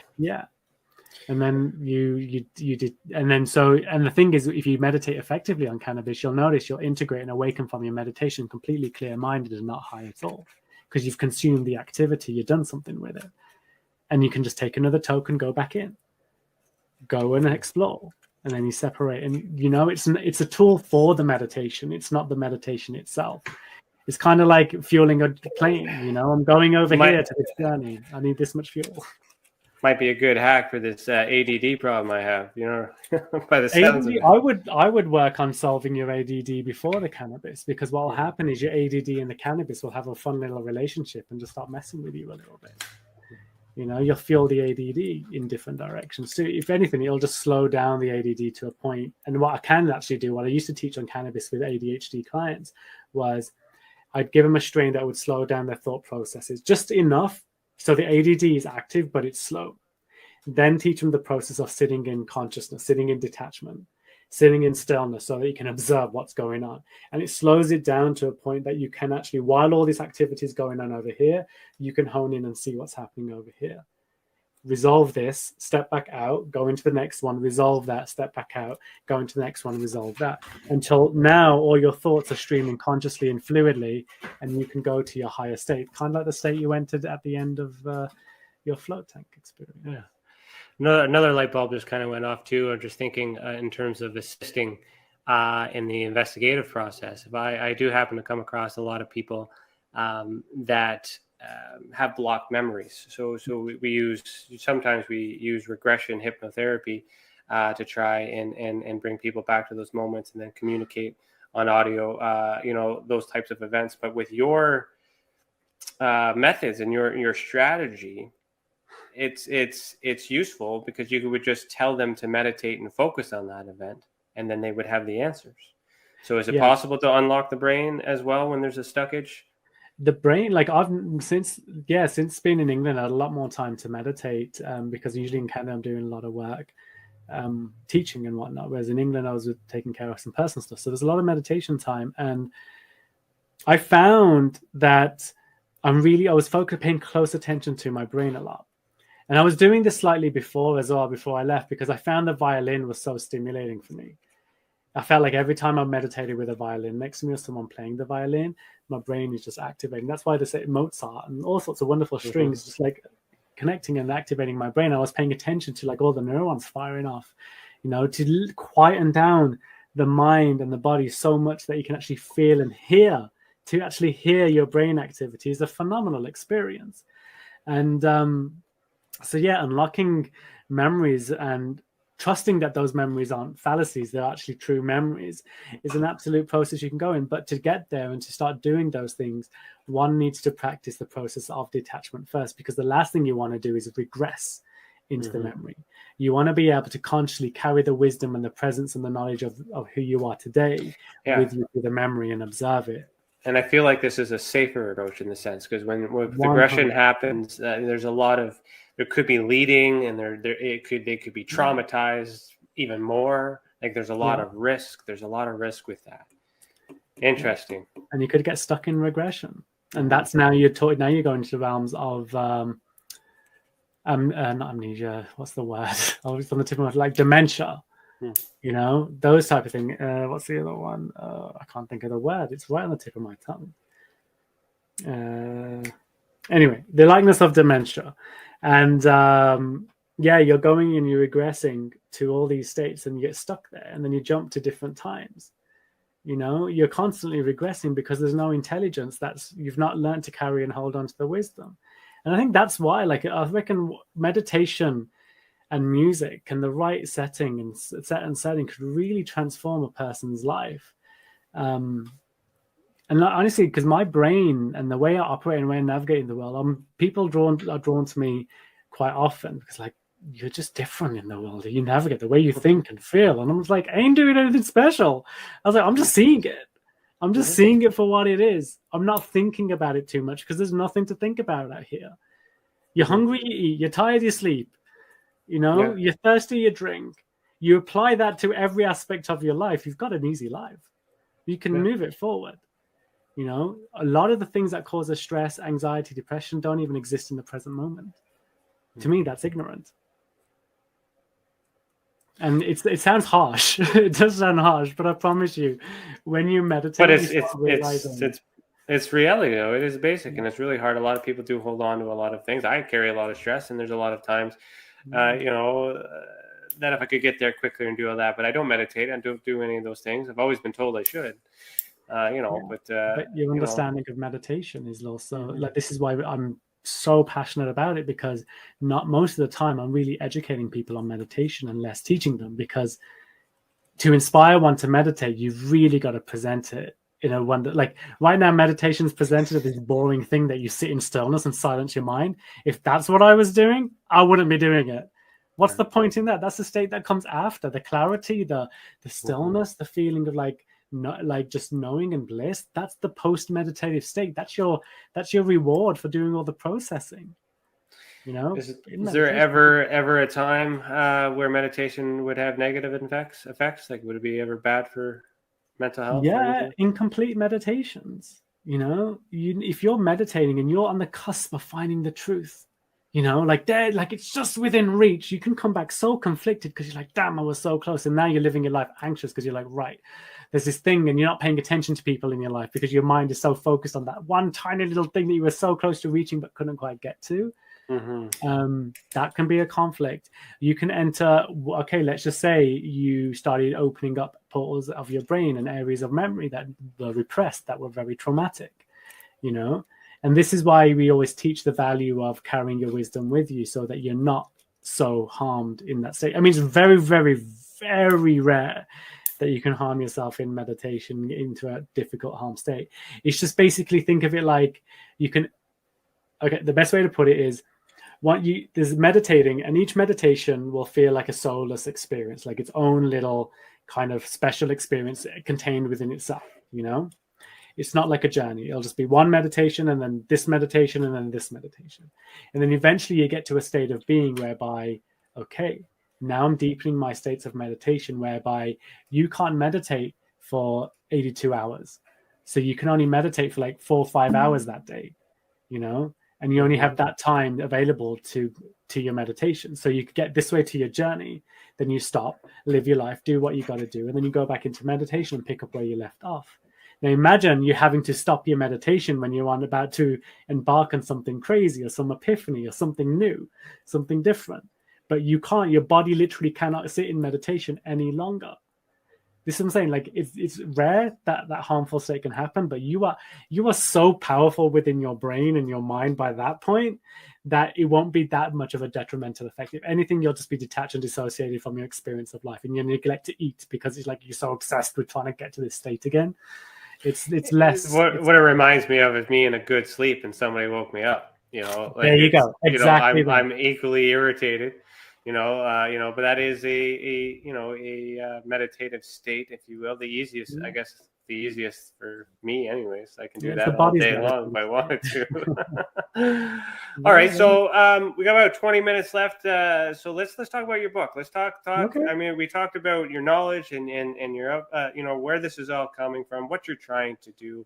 And then you did, and the thing is, if you meditate effectively on cannabis, you'll notice you'll integrate and awaken from your meditation completely clear-minded and not high at all, because you've consumed the activity, you've done something with it, and you can just take another token, go back in, go and explore, and then you separate. And it's a tool for the meditation. It's not the meditation itself. It's kind of like fueling a plane. I'm going over here to this journey. I need this much fuel. Might be a good hack for this ADD problem I have, by the sounds of it. I would work on solving your ADD before the cannabis, because what will happen is your ADD and the cannabis will have a fun little relationship and just start messing with you a little bit. You'll feel the ADD in different directions. So if anything, it'll just slow down the ADD to a point. And what I can actually do, what I used to teach on cannabis with ADHD clients, was I'd give them a strain that would slow down their thought processes just enough so the ADD is active, but it's slow. Then teach them the process of sitting in consciousness, sitting in detachment, sitting in stillness so that you can observe what's going on. And it slows it down to a point that you can actually, while all this activity is going on over here, you can hone in and see what's happening over here. Resolve this, step back out, go into the next one, resolve that, step back out, go into the next one, resolve that. Until now, all your thoughts are streaming consciously and fluidly, and you can go to your higher state, kind of like the state you entered at the end of your float tank experience. Yeah. Another light bulb just kind of went off too. I'm just thinking in terms of assisting in the investigative process. If I do happen to come across a lot of people that have blocked memories. So we sometimes use regression hypnotherapy to try and bring people back to those moments and then communicate on audio, those types of events. But with your methods and your strategy, it's useful because you would just tell them to meditate and focus on that event, and then they would have the answers. So is it possible to unlock the brain as well when there's a stuckage? The brain, like I've since being in England, I had a lot more time to meditate because usually in Canada I'm doing a lot of work teaching and whatnot, whereas in England I was taking care of some personal stuff. So there's a lot of meditation time, and I found that I was paying close attention to my brain a lot. And I was doing this slightly before as well, before I left, because I found the violin was so stimulating for me. I felt like every time I meditated with a violin next to me or someone playing the violin, my brain is just activating. That's why they say Mozart and all sorts of wonderful strings, just like connecting and activating my brain. I was paying attention to like all the neurons firing off, to quieten down the mind and the body so much that you can actually feel and hear. To actually hear your brain activity is a phenomenal experience. And unlocking memories and trusting that those memories aren't fallacies, they're actually true memories, is an absolute process you can go in. But to get there and to start doing those things, one needs to practice the process of detachment first, because the last thing you want to do is regress into the memory. You want to be able to consciously carry the wisdom and the presence and the knowledge of who you are today with you through the memory and observe it. And I feel like this is a safer approach in the sense, because when regression happens, there's a lot of, there could be leading, and they could be traumatized even more. Like there's a lot of risk. There's a lot of risk with that. Interesting. And you could get stuck in regression, and that's now you're going into the realms of not amnesia. What's the word? Oh, it's on the tip of my like dementia. Those type of thing. What's the other one? I can't think of the word. It's right on the tip of my tongue. Anyway, the likeness of dementia. And you're going and you're regressing to all these states, and you get stuck there, and then you jump to different times. You're constantly regressing because there's no intelligence you've not learned to carry and hold on to the wisdom. And I think that's why, I reckon meditation and music and the right setting and setting could really transform a person's life. And honestly, because my brain and the way I operate and the way I navigate in the world, people are drawn to me quite often because you're just different in the world. You navigate the way you think and feel. And I'm just like, I ain't doing anything special. I was like, I'm just seeing it. I'm just seeing it for what it is. I'm not thinking about it too much because there's nothing to think about out here. You're hungry, you eat. You're tired, you sleep. You're thirsty, you drink. You apply that to every aspect of your life, you've got an easy life. You can move it forward. A lot of the things that cause us stress, anxiety, depression don't even exist in the present moment. To me, that's ignorant. And it sounds harsh. It does sound harsh, but I promise you, when you meditate, but it's reality though. It is basic, and it's really hard. A lot of people do hold on to a lot of things. I carry a lot of stress, and there's a lot of times, that if I could get there quicker and do all that, but I don't meditate. I don't do any of those things. I've always been told I should. But your understanding of meditation is also like, this is why I'm so passionate about it, because not most of the time I'm really educating people on meditation and less teaching them, because to inspire one to meditate, you've really got to present it in a one that, like, right now meditation's presented as this boring thing that you sit in stillness and silence your mind. If that's what I was doing, I wouldn't be doing it. What's the point in that? That's the state that comes after the clarity, the stillness, the feeling of like just knowing and bliss. That's the post meditative state. That's your reward for doing all the processing. Is there ever a time where meditation would have negative effects? Like, would it be ever bad for mental health? Yeah, incomplete meditations. If you're meditating and you're on the cusp of finding the truth, like it's just within reach, you can come back so conflicted because you're like, damn, I was so close. And now you're living your life anxious because you're like, right, there's this thing, and you're not paying attention to people in your life because your mind is so focused on that one tiny little thing that you were so close to reaching but couldn't quite get to. That can be a conflict. You can enter, okay, let's just say you started opening up portals of your brain and areas of memory that were repressed, that were very traumatic, and this is why we always teach the value of carrying your wisdom with you so that you're not so harmed in that state. I mean, it's very, very, very rare that you can harm yourself in meditation into a difficult harm state. It's just basically think of it like the best way to put it is, there's meditating, and each meditation will feel like a soulless experience, like its own little kind of special experience contained within itself. It's not like a journey. It'll just be one meditation, and then this meditation, and then this meditation, and then eventually you get to a state of being whereby, okay, now I'm deepening my states of meditation, whereby you can't meditate for 82 hours, so you can only meditate for like 4 or 5 hours that day, and you only have that time available to your meditation. So you get this way to your journey, then you stop, live your life, do what you got to do, and then you go back into meditation and pick up where you left off. Now imagine you having to stop your meditation when you're about to embark on something crazy or some epiphany or something new, something different. But you can't, your body literally cannot sit in meditation any longer. This is what I'm saying. Like, it's rare that harmful state can happen, but you are so powerful within your brain and your mind by that point that it won't be that much of a detrimental effect. If anything, you'll just be detached and dissociated from your experience of life, and you neglect to eat because it's like you're so obsessed with trying to get to this state again. It's less. What it reminds me of is me in a good sleep and somebody woke me up. There you go. Exactly. I'm equally irritated. But that is a meditative state, if you will. The easiest, I guess, the easiest for me, anyways. I can do that all day long if I wanted to. All right, so we got about 20 minutes left. So let's talk about your book. Let's talk. Okay. I mean, we talked about your knowledge and your where this is all coming from, what you're trying to do.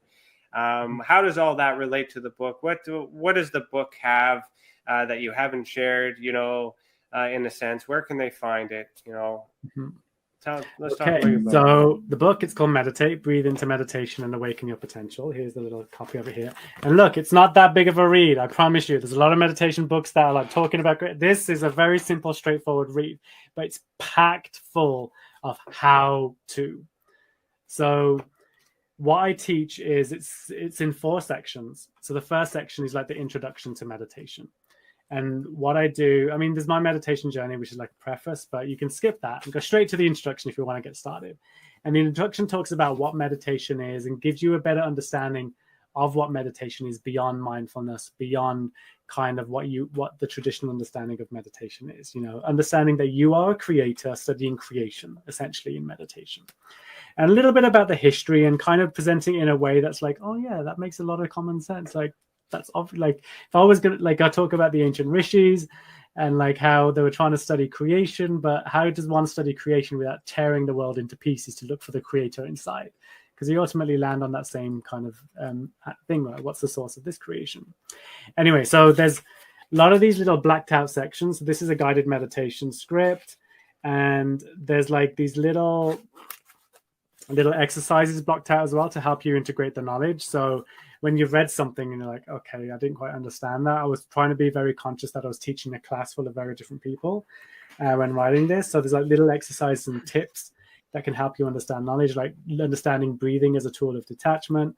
How does all that relate to the book? What does the book have that you haven't shared? In a sense, where can they find it? Let's talk about your book. So the book, it's called Meditate, Breathe into Meditation and Awaken Your Potential. Here's the little copy over here. And look, it's not that big of a read, I promise you. There's a lot of meditation books that are like talking about this is a very simple, straightforward read, but it's packed full of how to. So what I teach is it's in 4 sections. So the first section is like the introduction to meditation. And what I do, I mean, there's my meditation journey, which is like a preface, but you can skip that and go straight to the introduction if you want to get started. And the introduction talks about what meditation is and gives you a better understanding of what meditation is beyond mindfulness, beyond kind of what the traditional understanding of meditation is, understanding that you are a creator studying creation, essentially, in meditation. And a little bit about the history and kind of presenting it in a way that's like, oh yeah, that makes a lot of common sense. Like, that's like, if I was gonna, like, I talk about the ancient rishis and like how they were trying to study creation, but how does one study creation without tearing the world into pieces to look for the creator inside? Because you ultimately land on that same kind of thing, right? What's the source of this creation? Anyway, so there's a lot of these little blacked out sections. So this is a guided meditation script, and there's like these little exercises blocked out as well to help you integrate the knowledge. So when you've read something and you're like, okay, I didn't quite understand that. I was trying to be very conscious that I was teaching a class full of very different people when writing this. So there's like little exercises and tips that can help you understand knowledge, like understanding breathing as a tool of detachment,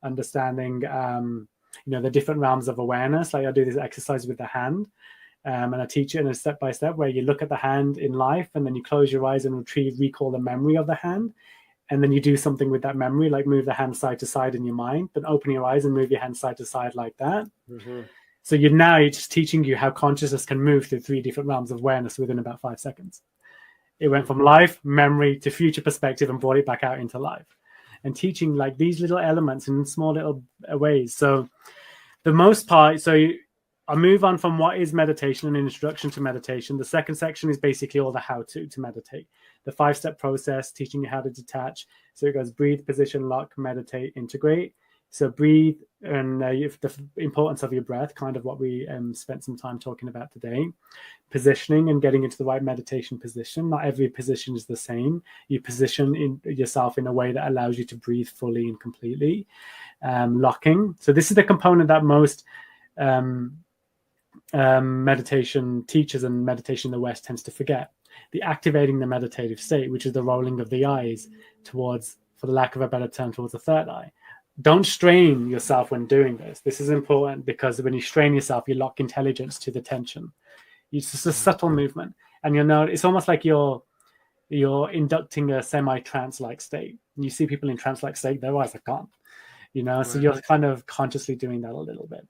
understanding the different realms of awareness. Like I do this exercise with the hand, and I teach it in a step-by-step where you look at the hand in life and then you close your eyes and recall the memory of the hand. And then you do something with that memory, like move the hand side to side in your mind, then open your eyes and move your hand side to side like that. Mm-hmm. So it's just teaching you how consciousness can move through 3 different realms of awareness within about 5 seconds. It went from life, memory to future perspective and brought it back out into life. And teaching like these little elements in small little ways. So the most part, I move on from what is meditation and introduction to meditation. The second section is basically all the how-to meditate. The 5-step process, teaching you how to detach. So it goes breathe, position, lock, meditate, integrate. So breathe and the importance of your breath, kind of what we spent some time talking about today. Positioning and getting into the right meditation position. Not every position is the same. You position yourself in a way that allows you to breathe fully and completely. Locking. So this is the component that most meditation teachers and meditation in the West tends to forget. The activating the meditative state, which is the rolling of the eyes towards, for the lack of a better term, towards the third eye. Don't strain yourself when doing this. This is important because when you strain yourself, you lock intelligence to the tension. It's just a subtle movement. And it's almost like you're inducting a semi-trance-like state. You see people in trance-like state, their eyes are gone. So you're kind of consciously doing that a little bit.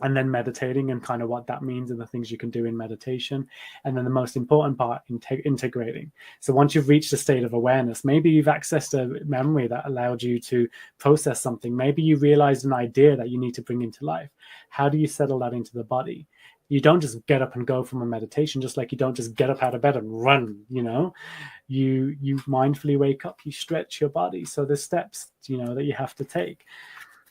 And then meditating and kind of what that means and the things you can do in meditation. And then the most important part, integrating. So once you've reached a state of awareness, maybe you've accessed a memory that allowed you to process something. Maybe you realized an idea that you need to bring into life. How do you settle that into the body? You don't just get up and go from a meditation, just like you don't just get up out of bed and run, You mindfully wake up, you stretch your body. So there's steps, that you have to take.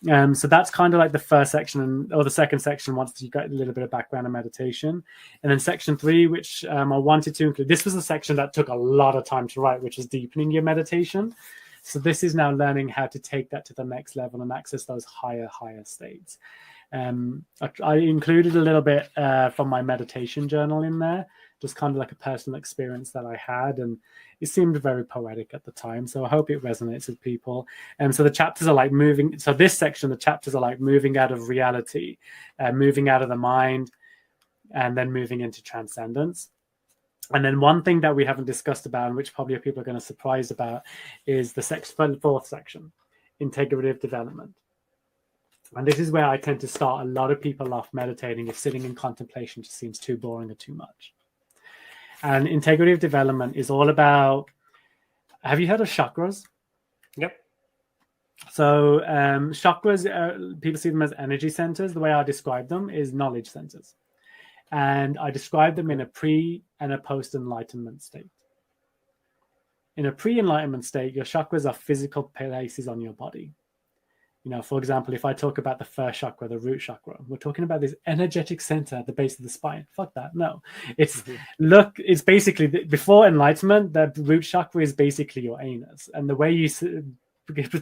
So that's kind of like the first section or the second section once you got a little bit of background in meditation. And then section 3, which I wanted to include, this was a section that took a lot of time to write, which is deepening your meditation. So this is now learning how to take that to the next level and access those higher states. I included a little bit from my meditation journal in there, just kind of like a personal experience that I had, and it seemed very poetic at the time, so I hope it resonates with people. So the chapters are like moving, so this section, the chapters are like moving out of reality, moving out of the mind, and then moving into transcendence. And then one thing that we haven't discussed about, and which probably people are going to be surprised about, is the fourth section, integrative development. And this is where I tend to start a lot of people off meditating if sitting in contemplation just seems too boring or too much. And integrative development is all about, have you heard of chakras? Yep. So chakras, people see them as energy centers. The way I describe them is knowledge centers. And I describe them in a pre and a post-enlightenment state. In a pre-enlightenment state, your chakras are physical places on your body. For example, if I talk about the first chakra, the root chakra, we're talking about this energetic center at the base of the spine. Fuck that. No, it's basically before enlightenment, the root chakra is basically your anus. And the way you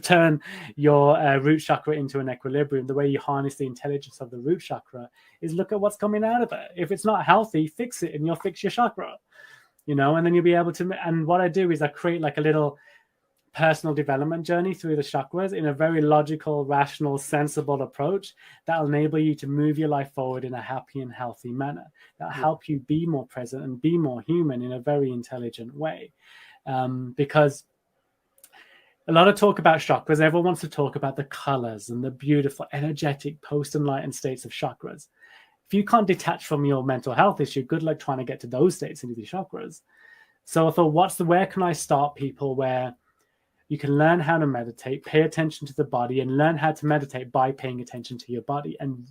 turn your root chakra into an equilibrium, the way you harness the intelligence of the root chakra is look at what's coming out of it. If it's not healthy, fix it and you'll fix your chakra, and then you'll be able to. And what I do is I create like a little personal development journey through the chakras in a very logical, rational, sensible approach that will enable you to move your life forward in a happy and healthy manner, that help you be more present and be more human in a very intelligent way. Because a lot of talk about chakras, everyone wants to talk about the colors and the beautiful, energetic, post-enlightened states of chakras. If you can't detach from your mental health issue, good luck trying to get to those states into the chakras. So I thought, where can I start people where you can learn how to meditate, pay attention to the body, and learn how to meditate by paying attention to your body and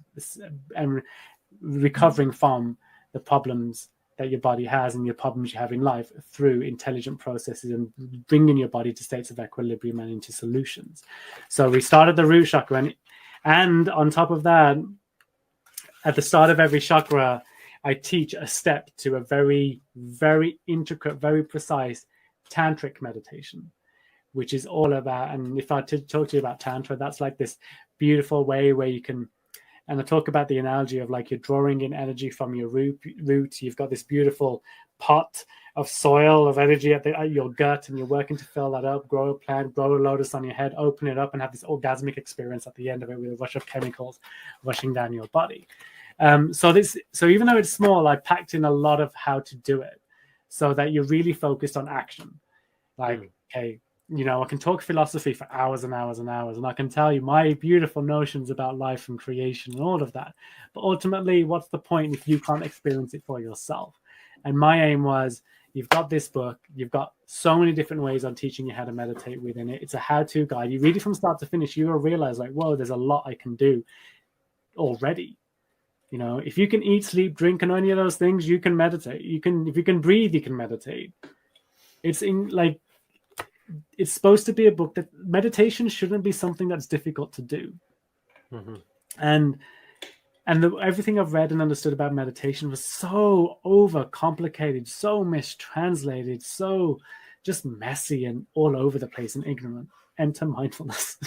recovering from the problems that your body has and your problems you have in life through intelligent processes and bringing your body to states of equilibrium and into solutions. So we started the root chakra, and on top of that, at the start of every chakra, I teach a step to a very, very intricate, very precise tantric meditation, which is all about, and if I talk to you about Tantra, that's like this beautiful way where you can And I talk about the analogy of like you're drawing in energy from your root. You've got this beautiful pot of soil, of energy at your gut, and you're working to fill that up, grow a plant, grow a lotus on your head, open it up, and have this orgasmic experience at the end of it with a rush of chemicals rushing down your body. So even though it's small, I packed in a lot of how to do it so that you're really focused on action. Like, okay, I can talk philosophy for hours and hours and hours, and I can tell you my beautiful notions about life and creation and all of that. But ultimately, what's the point if you can't experience it for yourself? And my aim was, you've got this book, you've got so many different ways on teaching you how to meditate within it. It's a how-to guide. You read it from start to finish, you will realize like, whoa, there's a lot I can do already. If you can eat, sleep, drink, and any of those things, you can meditate. If you can breathe, you can meditate. It's supposed to be a book that meditation shouldn't be something that's difficult to do. And everything I've read and understood about meditation was so overcomplicated, so mistranslated, so just messy and all over the place and ignorant. Enter mindfulness,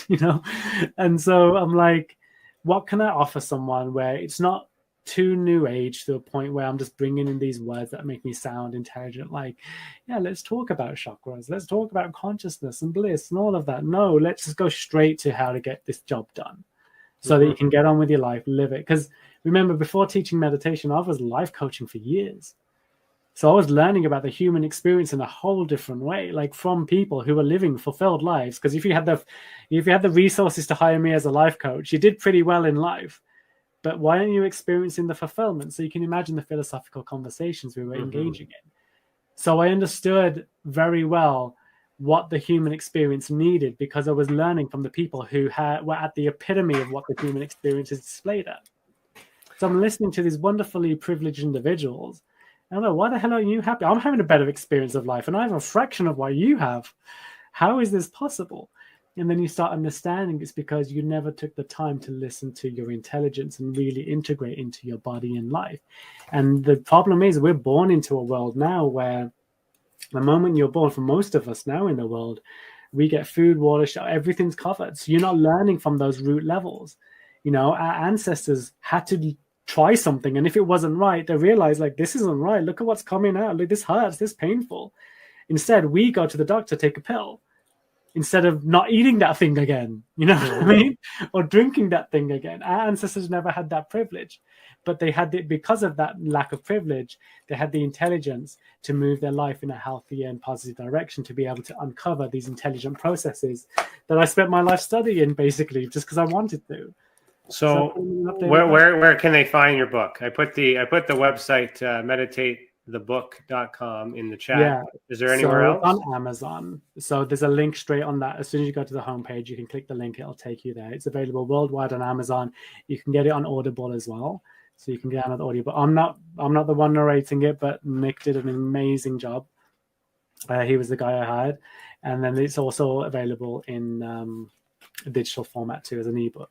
And so I'm like, what can I offer someone where it's not too new age to a point where I'm just bringing in these words that make me sound intelligent, like, yeah, let's talk about chakras, let's talk about consciousness and bliss and all of that. No, let's just go straight to how to get this job done so that you can get on with your life, live it. Because remember, before teaching meditation, I was life coaching for years. So I was learning about the human experience in a whole different way, like from people who are living fulfilled lives. Because if you had the resources to hire me as a life coach, you did pretty well in life. But why aren't you experiencing the fulfillment? So you can imagine the philosophical conversations we were engaging in. So I understood very well what the human experience needed, because I was learning from the people who were at the epitome of what the human experience is displayed at. So I'm listening to these wonderfully privileged individuals. I don't know, why the hell aren't you happy? I'm having a better experience of life, and I have a fraction of what you have. How is this possible? And then you start understanding it's because you never took the time to listen to your intelligence and really integrate into your body and life. And the problem is we're born into a world now where the moment you're born, for most of us now in the world, we get food, water, shelter, everything's covered. So you're not learning from those root levels. Our ancestors had to try something, and if it wasn't right, they realized, like, this isn't right. Look at what's coming out. Look, this hurts. This is painful. Instead, we go to the doctor, take a pill, instead of not eating that thing again, what I mean? Or drinking that thing again. Our ancestors never had that privilege, but they had it because of that lack of privilege. They had the intelligence to move their life in a healthier and positive direction, to be able to uncover these intelligent processes that I spent my life studying, basically, just because I wanted to. So where can they find your book? I put the website medtatethebook.com in the chat. Yeah. Is there anywhere else? On Amazon. So there's a link straight on that. As soon as you go to the homepage, you can click the link. It'll take you there. It's available worldwide on Amazon. You can get it on Audible as well. So you can get on the audio. But I'm not the one narrating it, but Nick did an amazing job. He was the guy I hired. And then it's also available in digital format too, as an ebook.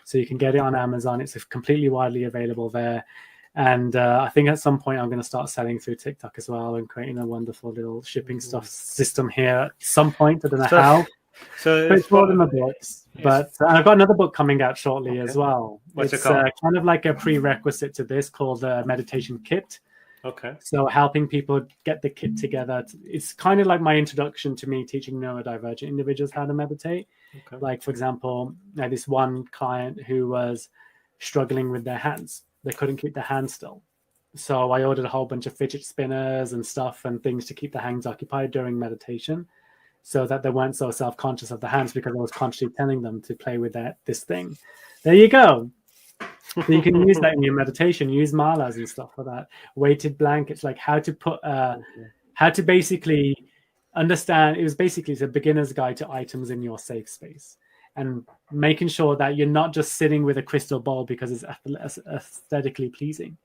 So you can get it on Amazon. It's completely widely available there. And I think at some point I'm going to start selling through TikTok as well, and creating a wonderful little shipping stuff system here at some point. I don't know how. So it's more than the books. But I've got another book coming out shortly as well. What's it called? Kind of like a prerequisite to this, called the Meditation Kit. Okay. So helping people get the kit together. It's kind of like my introduction to me teaching neurodivergent individuals how to meditate. Okay. Like, for example, I had this one client who was struggling with their hands. They couldn't keep their hands still. So I ordered a whole bunch of fidget spinners and stuff and things to keep the hands occupied during meditation, so that they weren't so self-conscious of the hands, because I was consciously telling them to play with this thing. There you go. So you can use that in your meditation. Use malas and stuff for that. Weighted blankets, like how to put, how to basically understand. It's a beginner's guide to items in your safe space, and making sure that you're not just sitting with a crystal ball because it's aesthetically pleasing,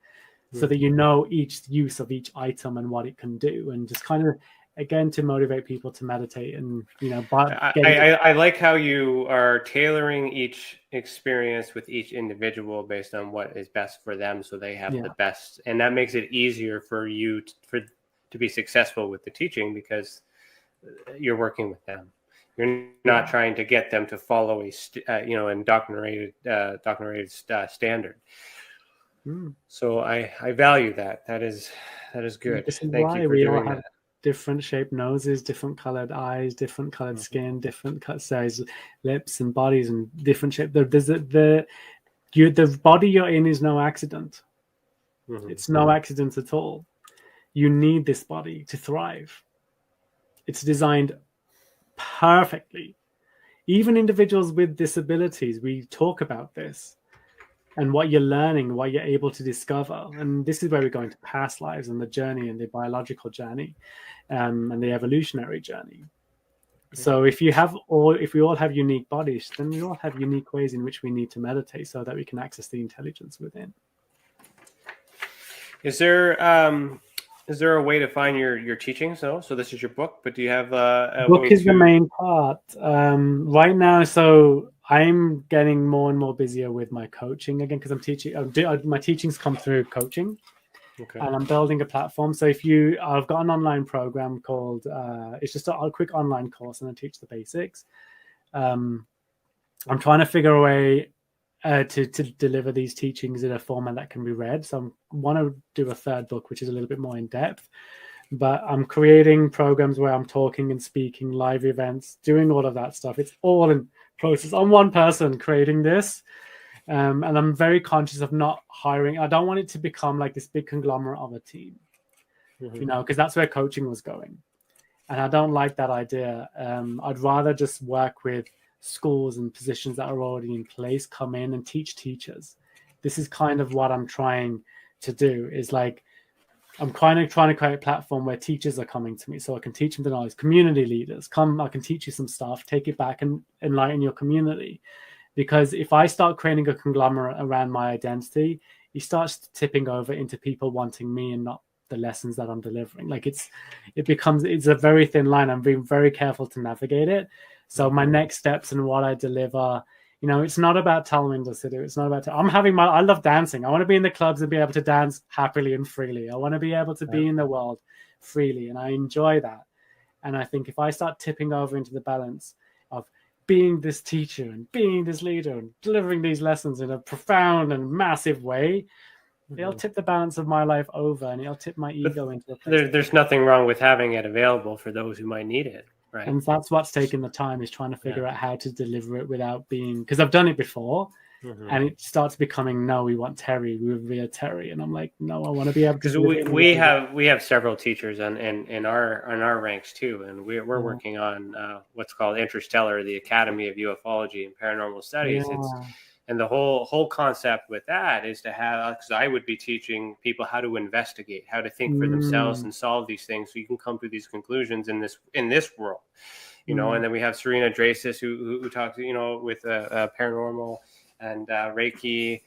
so that you know each use of each item and what it can do, and just kind of, again, to motivate people to meditate. And I like how you are tailoring each experience with each individual based on what is best for them, so they have the best, and that makes it easier for you to be successful with the teaching, because you're working with them. You're not trying to get them to follow a indoctrinated standard. So I value that. That is good. This is Thank why you for we all doing have that. different shaped noses, different colored eyes, different colored skin, different cut size lips and bodies, and different shape. The body you're in is no accident. It's no accident at all. You need this body to thrive. It's designed perfectly. Even individuals with disabilities, we talk about this and what you're learning, what you're able to discover. And this is where we go into past lives and the journey and the biological journey and the evolutionary journey. So if we all have unique bodies, then we all have unique ways in which we need to meditate so that we can access the intelligence within. Is there a way to find your teachings though? So this is your book, but do you have a book way is the main part right now. So I'm getting more and more busier with my coaching again because I'm teaching. My teachings come through coaching, and I'm building a platform. So I've got an online program called. It's just a quick online course, and I teach the basics. I'm trying to figure a way to deliver these teachings in a format that can be read. So I want to do a third book, which is a little bit more in depth. But I'm creating programs where I'm talking and speaking, live events, doing all of that stuff. It's all in process. I'm one person creating this. And I'm very conscious of not hiring. I don't want it to become like this big conglomerate of a team, because that's where coaching was going. And I don't like that idea. I'd rather just work with schools and positions that are already in place, come in and teach teachers. This is kind of what I'm trying to do, is like, I'm kind of trying to create a platform where teachers are coming to me so I can teach them the knowledge. Community leaders, come, I can teach you some stuff, take it back and enlighten your community. Because if I start creating a conglomerate around my identity, it starts tipping over into people wanting me and not the lessons that I'm delivering. Like it's a very thin line. I'm being very careful to navigate it. So my next steps and what I deliver, it's not about Talwinder, Sidhu. It's not about. I love dancing. I want to be in the clubs and be able to dance happily and freely. I want to be able to be in the world freely, and I enjoy that. And I think if I start tipping over into the balance of being this teacher and being this leader and delivering these lessons in a profound and massive way, it'll tip the balance of my life over, and it'll tip my ego into a place. There's nothing wrong with having it available for those who might need it. Right. And that's what's taken the time, is trying to figure out how to deliver it without being, because I've done it before and it starts becoming, no, we want Terry, we revere Terry. And I'm like, no, I want to be able to. Because we have several teachers in our ranks too. And we're working on what's called Interstellar, the Academy of Ufology and Paranormal Studies. And the whole concept with that is to have, because I would be teaching people how to investigate, how to think for themselves and solve these things, so you can come to these conclusions in this world, And then we have Serena Dracis who talks, with paranormal and Reiki,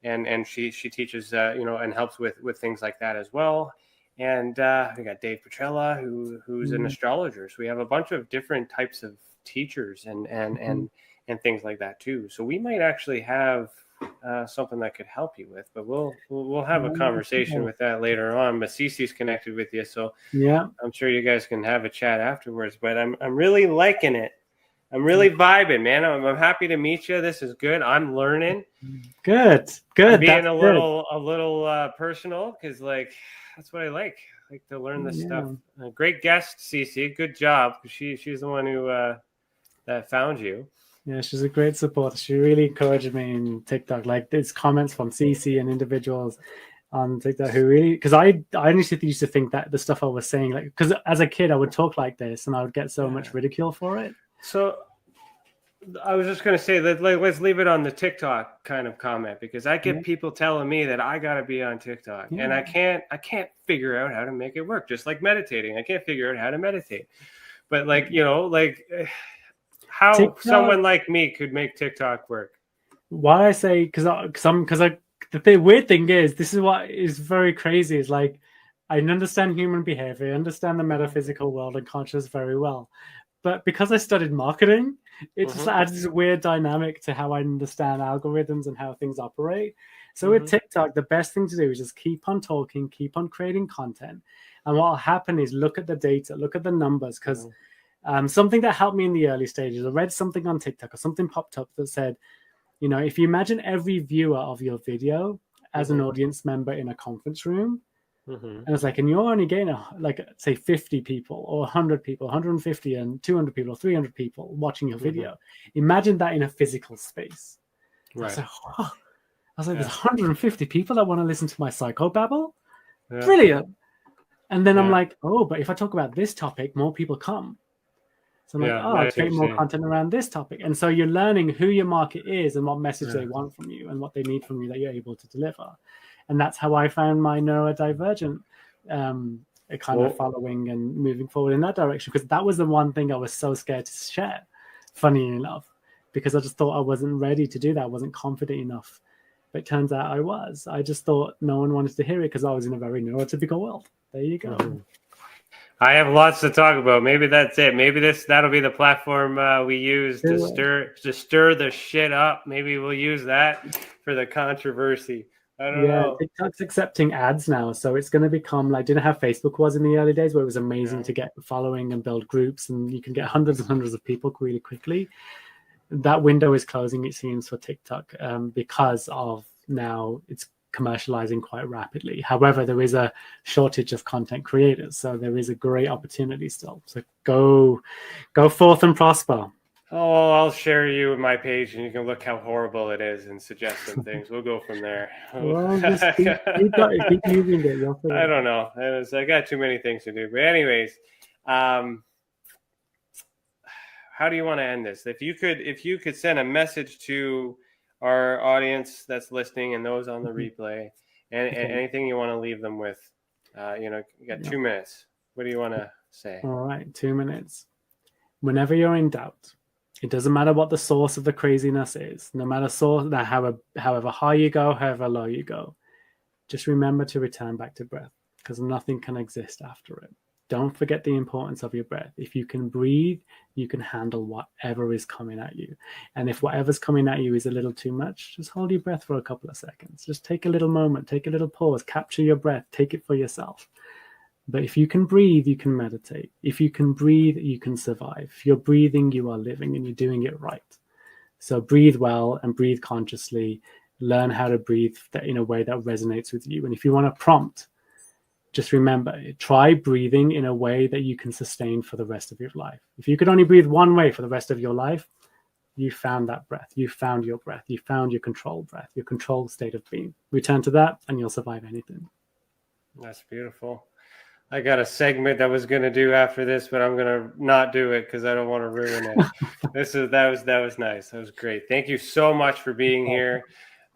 and she teaches, and helps with things like that as well. And we got Dave Petrella who's an astrologer. So we have a bunch of different types of teachers and things like that too. So we might actually have something that could help you with, but we'll have a conversation with that later on. But Cece's connected with you, so yeah, I'm sure you guys can have a chat afterwards. But I'm really liking it. I'm really vibing, man. I'm happy to meet you. This is good. I'm learning. Good. I'm being a little personal, because that's what I like to learn this stuff. Great guest, Cece. Good job. She's the one who that found you. Yeah, she's a great supporter. She really encouraged me in TikTok. Like, there's comments from Cece and individuals on TikTok who really, because I initially used to think that the stuff I was saying, because as a kid I would talk like this and I would get so much ridicule for it. So I was just going to say that let's leave it on the TikTok kind of comment, because I get people telling me that I got to be on TikTok and I can't figure out how to make it work. Just like meditating, I can't figure out how to meditate. But how TikTok, someone like me could make TikTok work? Why I say, because the weird thing is, this is what is very crazy, is I understand human behavior, I understand the metaphysical world and consciousness very well. But because I studied marketing, it just adds this weird dynamic to how I understand algorithms and how things operate. So with TikTok, the best thing to do is just keep on talking, keep on creating content. And what will happen is look at the data, look at the numbers, because Something that helped me in the early stages, I read something on TikTok or something popped up that said, you know, if you imagine every viewer of your video as an audience member in a conference room, and it's like, and you're only getting like, say 50 people or 100 people, 150 and 200 people, 300 people watching your video. Imagine that in a physical space. Right. I was like, there's 150 people that want to listen to my psychobabble. Brilliant. And then I'm like, oh, but if I talk about this topic, more people come. So I'm like, I'll create more content around this topic. And so you're learning who your market is and what message they want from you and what they need from you that you're able to deliver. And that's how I found my neurodivergent kind of following and moving forward in that direction, because that was the one thing I was so scared to share, funny enough, because I just thought I wasn't ready to do that. I wasn't confident enough. But it turns out I was. I just thought no one wanted to hear it because I was in a very neurotypical world. There you go. I have lots to talk about. Maybe that's it. Maybe that'll be the platform we use to stir the shit up. Maybe we'll use that for the controversy. I don't know. TikTok's accepting ads now, so it's going to become like, didn't have Facebook was in the early days, where it was amazing to get following and build groups, and you can get hundreds and hundreds of people really quickly. That window is closing, it seems, for TikTok because of now it's commercializing quite rapidly. However, there is a shortage of content creators, so there is a great opportunity still. So go forth and prosper. Oh, I'll share you with my page, and you can look how horrible it is and suggest some things. We'll go from there. Well, just keep using it. I don't know. I got too many things to do. But anyways, how do you want to end this? If you could send a message to our audience that's listening and those on the replay, and anything you want to leave them with, you got 2 minutes. What do you want to say? All right, 2 minutes. Whenever you're in doubt, it doesn't matter what the source of the craziness is. No matter however high you go, however low you go, just remember to return back to breath, because nothing can exist after it. Don't forget the importance of your breath. If you can breathe, you can handle whatever is coming at you. And if whatever's coming at you is a little too much, just hold your breath for a couple of seconds. Just take a little moment, take a little pause, capture your breath, take it for yourself. But if you can breathe, you can meditate. If you can breathe, you can survive. If you're breathing, you are living, and you're doing it right. So breathe well and breathe consciously. Learn how to breathe in a way that resonates with you. And if you want to prompt, just remember, try breathing in a way that you can sustain for the rest of your life. If you could only breathe one way for the rest of your life, you found that breath. You found your breath. You found your controlled breath, your controlled state of being. Return to that, and you'll survive anything. That's beautiful. I got a segment that was going to do after this, but I'm going to not do it because I don't want to ruin it. That was nice. That was great. Thank you so much for being here.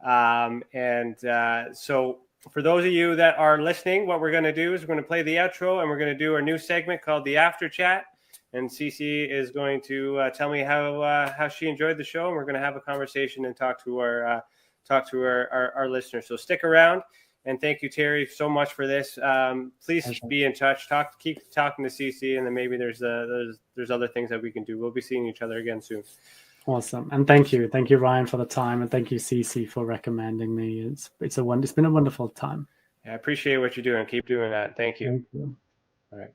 So for those of you that are listening, what we're going to do is we're going to play the outro, and we're going to do our new segment called the After Chat. And Cece is going to tell me how she enjoyed the show, and we're going to have a conversation and talk to our listeners. So stick around. And thank you, Terry, so much for this. Please be in touch. Keep talking to Cece, and then maybe there's other things that we can do. We'll be seeing each other again soon. Awesome, and thank you, Ryan, for the time, and thank you, Cece, for recommending me. It's been a wonderful time. Yeah, I appreciate what you're doing. Keep doing that. Thank you. Thank you. All right.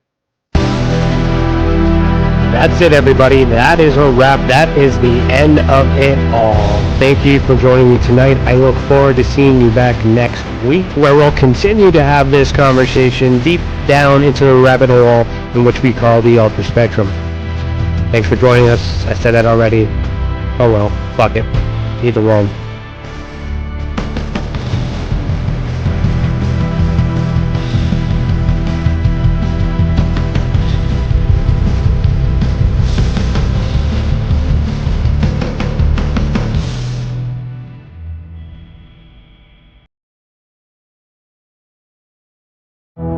That's it, everybody. That is a wrap. That is the end of it all. Thank you for joining me tonight. I look forward to seeing you back next week, where we'll continue to have this conversation deep down into the rabbit hole in which we call the ultra spectrum. Thanks for joining us. I said that already. Oh well, fuck it. Either one.